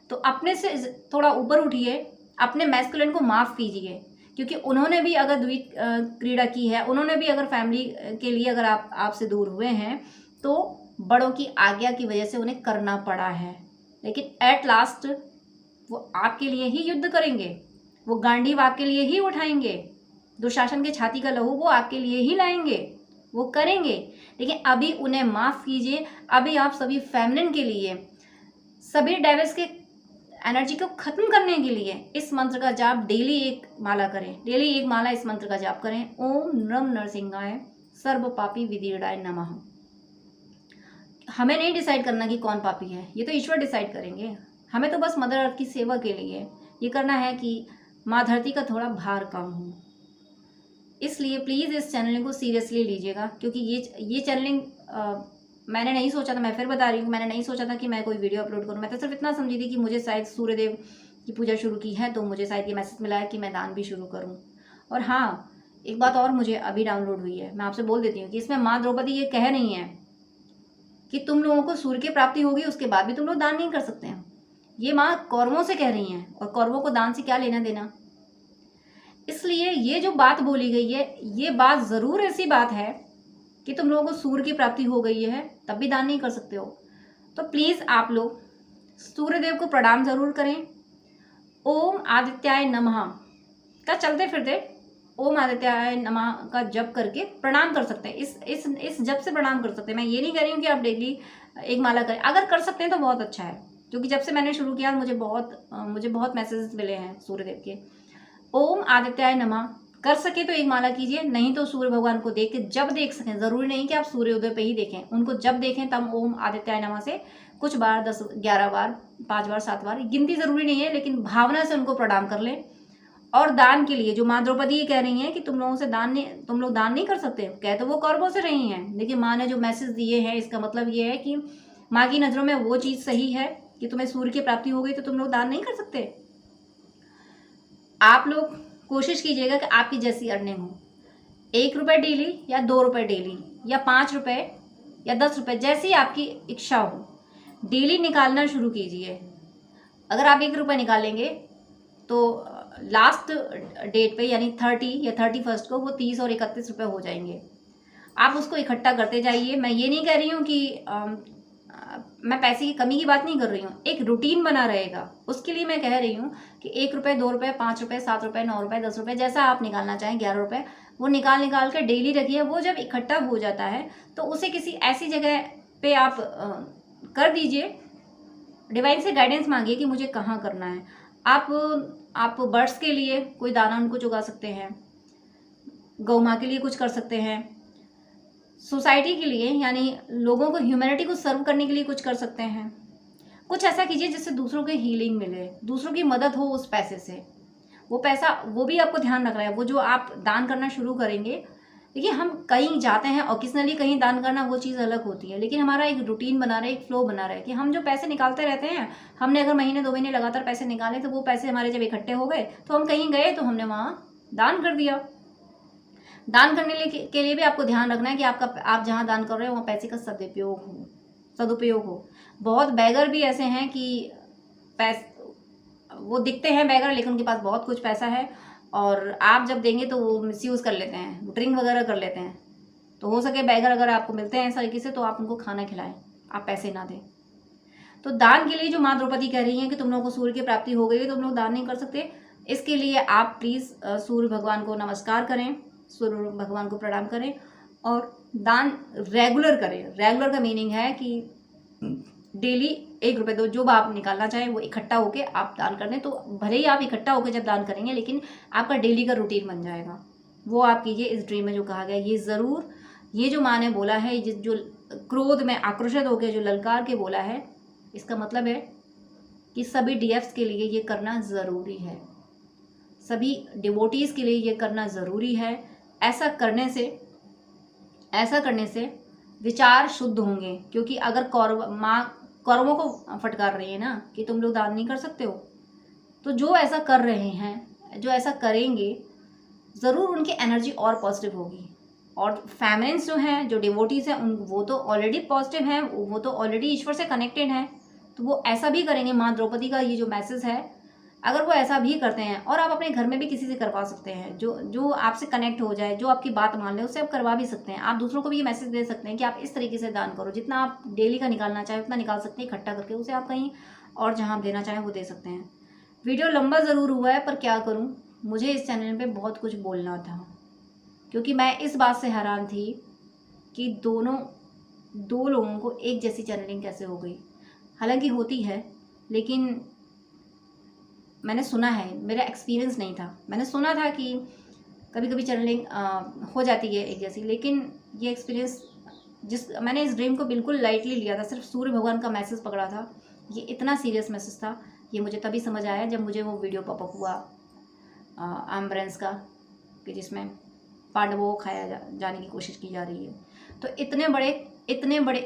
A: तो अपने से थोड़ा ऊपर उठिए, अपने मैस्कुलिन को माफ़ कीजिए, क्योंकि उन्होंने भी अगर द्वैत क्रीड़ा की है, उन्होंने भी अगर फैमिली के लिए अगर आपसे दूर हुए हैं, तो बड़ों की आज्ञा की वजह से उन्हें करना पड़ा है, लेकिन एट लास्ट वो आपके लिए ही युद्ध करेंगे, वो गांडीव आपके लिए ही उठाएंगे, दुशासन के छाती का लहू वो आपके लिए ही लाएंगे, वो करेंगे। लेकिन अभी उन्हें माफ़ कीजिए। अभी आप सभी फेमिनिन के लिए, सभी डेविल्स के एनर्जी को ख़त्म करने के लिए इस मंत्र का जाप डेली एक माला करें, डेली एक माला इस मंत्र का जाप करें। ओम नम नरसिंहाय सर्व पापी विदीर्णाय नमः। हमें नहीं डिसाइड करना कि कौन पापी है, ये तो ईश्वर डिसाइड करेंगे। हमें तो बस मदर अर्थ की सेवा के लिए ये करना है कि माँ धरती का थोड़ा भार कम हो। इसलिए प्लीज़ इस चैनलिंग को सीरियसली लीजिएगा, क्योंकि ये चैनलिंग मैंने नहीं सोचा था, मैं फिर बता रही हूँ, मैंने नहीं सोचा था कि मैं कोई वीडियो अपलोड करूँ। मैं तो सिर्फ इतना समझी थी कि मुझे शायद सूर्यदेव की पूजा शुरू की है, तो मुझे शायद ये मैसेज मिला है कि मैं दान भी शुरू करूँ। और हाँ, एक बात और मुझे अभी डाउनलोड हुई है, मैं आपसे बोल देती हूँ कि इसमें माँ द्रौपदी ये कह रही हैं कि तुम लोगों को सूर्य की प्राप्ति होगी, उसके बाद भी तुम लोग दान नहीं कर सकते हैं। ये माँ कौरवों से कह रही हैं, और कौरवों को दान से क्या लेना देना। इसलिए ये जो बात बोली गई है, ये बात ज़रूर ऐसी बात है कि तुम लोगों को सूर्य की प्राप्ति हो गई है तब भी दान नहीं कर सकते हो। तो प्लीज़ आप लोग सूर्यदेव को प्रणाम ज़रूर करें। ओम आदित्याय नमः का चलते फिरते ओम आदित्याय नमः का जप करके प्रणाम कर सकते हैं। इस जप से प्रणाम कर सकते हैं। मैं ये नहीं कह रही हूँ कि आप डेली एक माला करें, अगर कर सकते हैं तो बहुत अच्छा है, क्योंकि जब से मैंने शुरू किया मुझे बहुत मैसेजेस मिले हैं सूर्यदेव के। ओम आदित्याय नमः कर सके तो एक माला कीजिए, नहीं तो सूर्य भगवान को देख के जब देख सकें, ज़रूरी नहीं कि आप सूर्योदय पे ही देखें, उनको जब देखें तब ओम आदित्याय नमः से कुछ बार 10 11 बार 5 बार 7 बार, गिनती ज़रूरी नहीं है, लेकिन भावना से उनको प्रणाम कर लें। और दान के लिए जो माँ द्रौपदी ये कह रही हैं कि तुम लोग दान नहीं कर सकते, कह तो वो कौरवों से रही हैं, लेकिन माँ ने जो मैसेज दिए हैं इसका मतलब ये है कि माँ की नज़रों में वो चीज़ सही है कि तुम्हें सूर्य की प्राप्ति हो गई तो तुम लोग दान नहीं कर सकते। आप लोग कोशिश कीजिएगा कि आपकी जैसी अर्निंग हो, 1 रुपये डेली या 2 रुपये डेली या 5 रुपये या 10 रुपये, जैसी आपकी इच्छा हो, डेली निकालना शुरू कीजिए। अगर आप 1 रुपये निकालेंगे तो लास्ट डेट पे यानी 30 या 31 को वो 30 और 31 रुपये हो जाएंगे। आप उसको इकट्ठा करते जाइए। मैं ये नहीं कह रही हूँ कि मैं पैसे की कमी की बात नहीं कर रही हूँ, एक रूटीन बना रहेगा उसके लिए मैं कह रही हूँ कि 1 रुपये 2 रुपये 5 रुपये 7 रुपये 9 रुपये 10 रुपये, जैसा आप निकालना चाहें, 11 रुपये, वो निकाल कर डेली रखिए। वो जब इकट्ठा हो जाता है तो उसे किसी ऐसी जगह पे आप कर दीजिए, डिवाइन से गाइडेंस मांगिए कि मुझे कहाँ करना है। आप बर्ड्स के लिए कोई दाना उनको चुगा सकते हैं, गौ माँ के लिए कुछ कर सकते हैं, सोसाइटी के लिए यानी लोगों को, ह्यूमैनिटी को सर्व करने के लिए कुछ कर सकते हैं। कुछ ऐसा कीजिए जिससे दूसरों को हीलिंग मिले, दूसरों की मदद हो उस पैसे से। वो पैसा, वो भी आपको ध्यान रखना है, वो जो आप दान करना शुरू करेंगे, देखिए हम कहीं जाते हैं ऑकेजनली कहीं दान करना, वो चीज़ अलग होती है, लेकिन हमारा एक रूटीन बना रहे, एक फ्लो बना रहे कि हम जो पैसे निकालते रहते हैं, हमने अगर महीने 2 महीने लगातार पैसे निकाले तो वो पैसे हमारे जब इकट्ठे हो गए तो हम कहीं गए तो हमने वहाँ दान कर दिया। दान करने के लिए भी आपको ध्यान रखना है कि आप जहाँ दान कर रहे हो वहाँ पैसे का सदुपयोग हो। बहुत बैगर भी ऐसे हैं कि वो दिखते हैं बैगर लेकिन उनके पास बहुत कुछ पैसा है, और आप जब देंगे तो वो मिसयूज़ कर लेते हैं, ड्रिंक वगैरह कर लेते हैं। तो हो सके बैगर अगर आपको मिलते हैं इस तरीके से तो आप उनको खाना खिलाएं, आप पैसे ना दें। तो दान के लिए जो माँ द्रौपदी कह रही हैं कि तुम लोगों को सूर्य की प्राप्ति हो गई है, तुम लोग दान नहीं कर सकते, इसके लिए आप प्लीज़ सूर्य भगवान को नमस्कार करें, सूर्य भगवान को प्रणाम करें और दान रेगुलर करें। रेगुलर का मीनिंग है कि डेली 1 रुपये 2 जो आप निकालना चाहें वो इकट्ठा होके आप दान कर दें। तो भले ही आप इकट्ठा होकर जब दान करेंगे लेकिन आपका डेली का रूटीन बन जाएगा, वो आप कीजिए। इस ड्रीम में जो कहा गया ये ज़रूर, ये जो माँ ने बोला है, जो क्रोध में आक्रोशित होकर जो ललकार के बोला है, इसका मतलब है कि सभी डीएफ्स के लिए ये करना ज़रूरी है, सभी डिवोटीज़ के लिए ये करना ज़रूरी है। ऐसा करने से विचार शुद्ध होंगे, क्योंकि अगर कौरवों को फटकार रही है ना कि तुम लोग दान नहीं कर सकते हो, तो जो ऐसा कर रहे हैं, जो ऐसा करेंगे, ज़रूर उनकी एनर्जी और पॉजिटिव होगी। और फैमिलीज जो हैं, जो डिवोटीज़ हैं, वो तो ऑलरेडी पॉजिटिव हैं, वो तो ऑलरेडी ईश्वर से कनेक्टेड हैं, तो वो ऐसा भी करेंगे। माँ द्रौपदी का ये जो मैसेज है, अगर वो ऐसा भी करते हैं, और आप अपने घर में भी किसी से करवा सकते हैं जो आपसे कनेक्ट हो जाए, जो आपकी बात मान ले, उससे आप करवा भी सकते हैं। आप दूसरों को भी ये मैसेज दे सकते हैं कि आप इस तरीके से दान करो, जितना आप डेली का निकालना चाहें उतना निकाल सकते हैं इकट्ठा करके, उसे आप कहीं और जहाँ देना चाहें वो दे सकते हैं। वीडियो लंबा ज़रूर हुआ है, पर क्या करूँ, मुझे इस चैनल पर बहुत कुछ बोलना था, क्योंकि मैं इस बात से हैरान थी कि दो लोगों को एक जैसी चैनलिंग कैसे हो गई। हालांकि होती है, लेकिन मैंने सुना है, मेरा एक्सपीरियंस नहीं था। मैंने सुना था कि कभी कभी चैनलिंग हो जाती है एक जैसी, लेकिन ये एक्सपीरियंस मैंने इस ड्रीम को बिल्कुल लाइटली लिया था, सिर्फ सूर्य भगवान का मैसेज पकड़ा था। ये इतना सीरियस मैसेज था, ये मुझे तभी समझ आया जब मुझे वो वीडियो पॉपअप हुआ एम्ब्रेंस का, कि जिसमें पांडवों को खाया जाने की कोशिश की जा रही है। तो इतने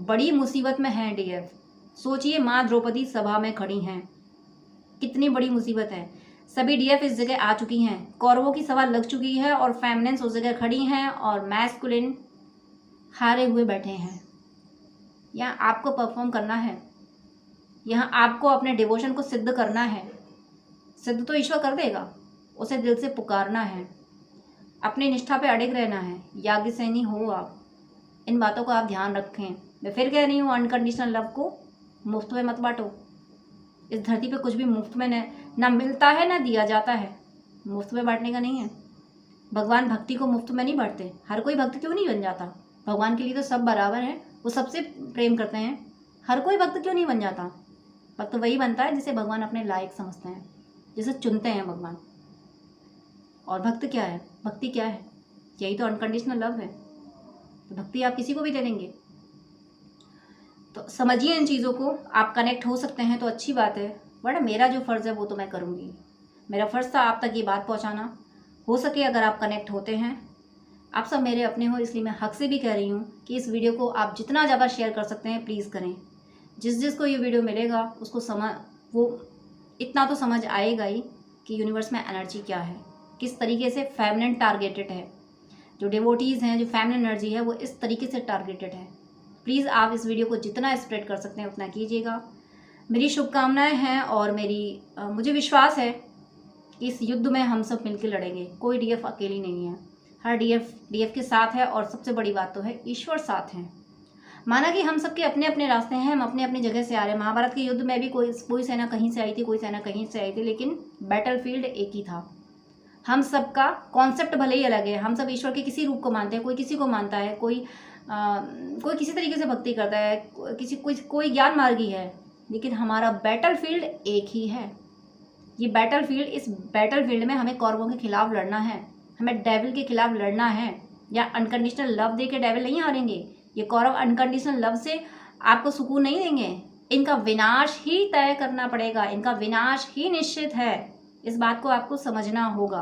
A: बड़ी मुसीबत में हैं डीएफ। सोचिए, माँ द्रौपदी सभा में खड़ी हैं, कितनी बड़ी मुसीबत है। सभी डीएफ इस जगह आ चुकी हैं, कौरवों की सभा लग चुकी है और फेमिनिन्स उस जगह खड़ी हैं, और मैस्कुलिन हारे हुए बैठे हैं। यहाँ आपको परफॉर्म करना है, यहाँ आपको अपने डिवोशन को सिद्ध करना है। सिद्ध तो ईश्वर कर देगा, उसे दिल से पुकारना है, अपनी निष्ठा पे अड़िग रहना है। याज्ञसेनी हो आप, इन बातों का आप ध्यान रखें। मैं फिर कह रही हूँ, अनकंडीशनल लव को मुफ्त में मत बांटो। इस धरती पे कुछ भी मुफ्त में ना मिलता है ना दिया जाता है, मुफ्त में बांटने का नहीं है। भगवान भक्ति को मुफ्त में नहीं बांटते। हर कोई भक्त क्यों नहीं बन जाता? भगवान के लिए तो सब बराबर हैं, वो सबसे प्रेम करते हैं। हर कोई भक्त क्यों नहीं बन जाता? भक्त वही बनता है जिसे भगवान अपने लायक समझते हैं, जिसे चुनते हैं भगवान। और भक्त क्या है, भक्ति क्या है? यही तो अनकंडीशनल लव है। तो भक्ति आप किसी को भी दे देंगे। तो समझिए इन चीज़ों को। आप कनेक्ट हो सकते हैं तो अच्छी बात है, बट मेरा जो फ़र्ज़ है वो तो मैं करूँगी। मेरा फ़र्ज़ था आप तक ये बात पहुँचाना। हो सके अगर आप कनेक्ट होते हैं, आप सब मेरे अपने हो, इसलिए मैं हक से भी कह रही हूँ कि इस वीडियो को आप जितना ज़्यादा शेयर कर सकते हैं प्लीज़ करें। जिसको ये वीडियो मिलेगा उसको वो इतना तो समझ आएगा ही कि यूनिवर्स में एनर्जी क्या है, किस तरीके से फेमिनिन टारगेटेड है। जो डिवोटीज़ हैं, जो फेमिनिन एनर्जी है वो इस तरीके से टारगेटेड है। प्लीज़ आप इस वीडियो को जितना स्प्रेड कर सकते हैं उतना कीजिएगा। मेरी शुभकामनाएं हैं और मुझे विश्वास है कि इस युद्ध में हम सब मिलकर लड़ेंगे। कोई डीएफ अकेली नहीं है, हर डीएफ के साथ है, और सबसे बड़ी बात तो है ईश्वर साथ हैं। माना कि हम सबके अपने अपने रास्ते हैं, हम अपने अपने जगह से आ रहे हैं। महाभारत के युद्ध में भी कोई सेना कहीं से आई थी, कोई सेना कहीं से आई थी, लेकिन बैटलफील्ड एक ही था। हम सबका कॉन्सेप्ट भले ही अलग है, हम सब ईश्वर के किसी रूप को मानते हैं, कोई किसी को मानता है, कोई किसी तरीके से भक्ति करता है, कोई ज्ञान मार्गी है, लेकिन हमारा बैटलफील्ड एक ही है। ये बैटलफील्ड, इस बैटलफील्ड में हमें कौरवों के खिलाफ लड़ना है, हमें डेविल के खिलाफ लड़ना है। या अनकंडीशनल लव दे के डेविल नहीं हारेंगे। ये कौरव अनकंडीशनल लव से आपको सुकून नहीं देंगे। इनका विनाश ही तय करना पड़ेगा, इनका विनाश ही निश्चित है। इस बात को आपको समझना होगा।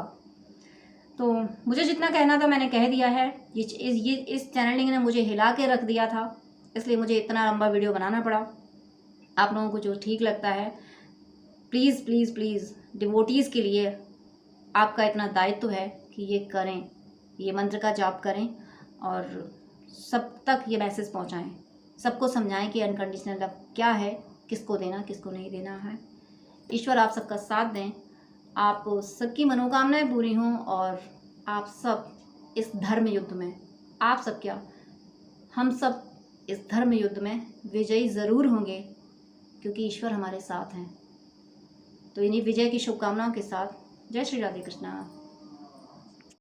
A: तो मुझे जितना कहना था मैंने कह दिया है। इस चैनलिंग ने मुझे हिला के रख दिया था, इसलिए मुझे इतना लंबा वीडियो बनाना पड़ा। आप लोगों को जो ठीक लगता है, प्लीज़ प्लीज़ प्लीज़ डिवोटीज़ के लिए आपका इतना दायित्व है कि ये करें, ये मंत्र का जाप करें और सब तक ये मैसेज पहुंचाएं, सबको समझाएं कि अनकंडीशनल लव क्या है, किसको देना किसको नहीं देना है। ईश्वर आप सबका साथ दें, आप सबकी मनोकामनाएं पूरी हों और आप सब इस धर्म युद्ध में, आप सब क्या, हम सब इस धर्म युद्ध में विजयी ज़रूर होंगे, क्योंकि ईश्वर हमारे साथ हैं। तो इन्हीं विजय की शुभकामनाओं के साथ जय श्री राधे कृष्णा।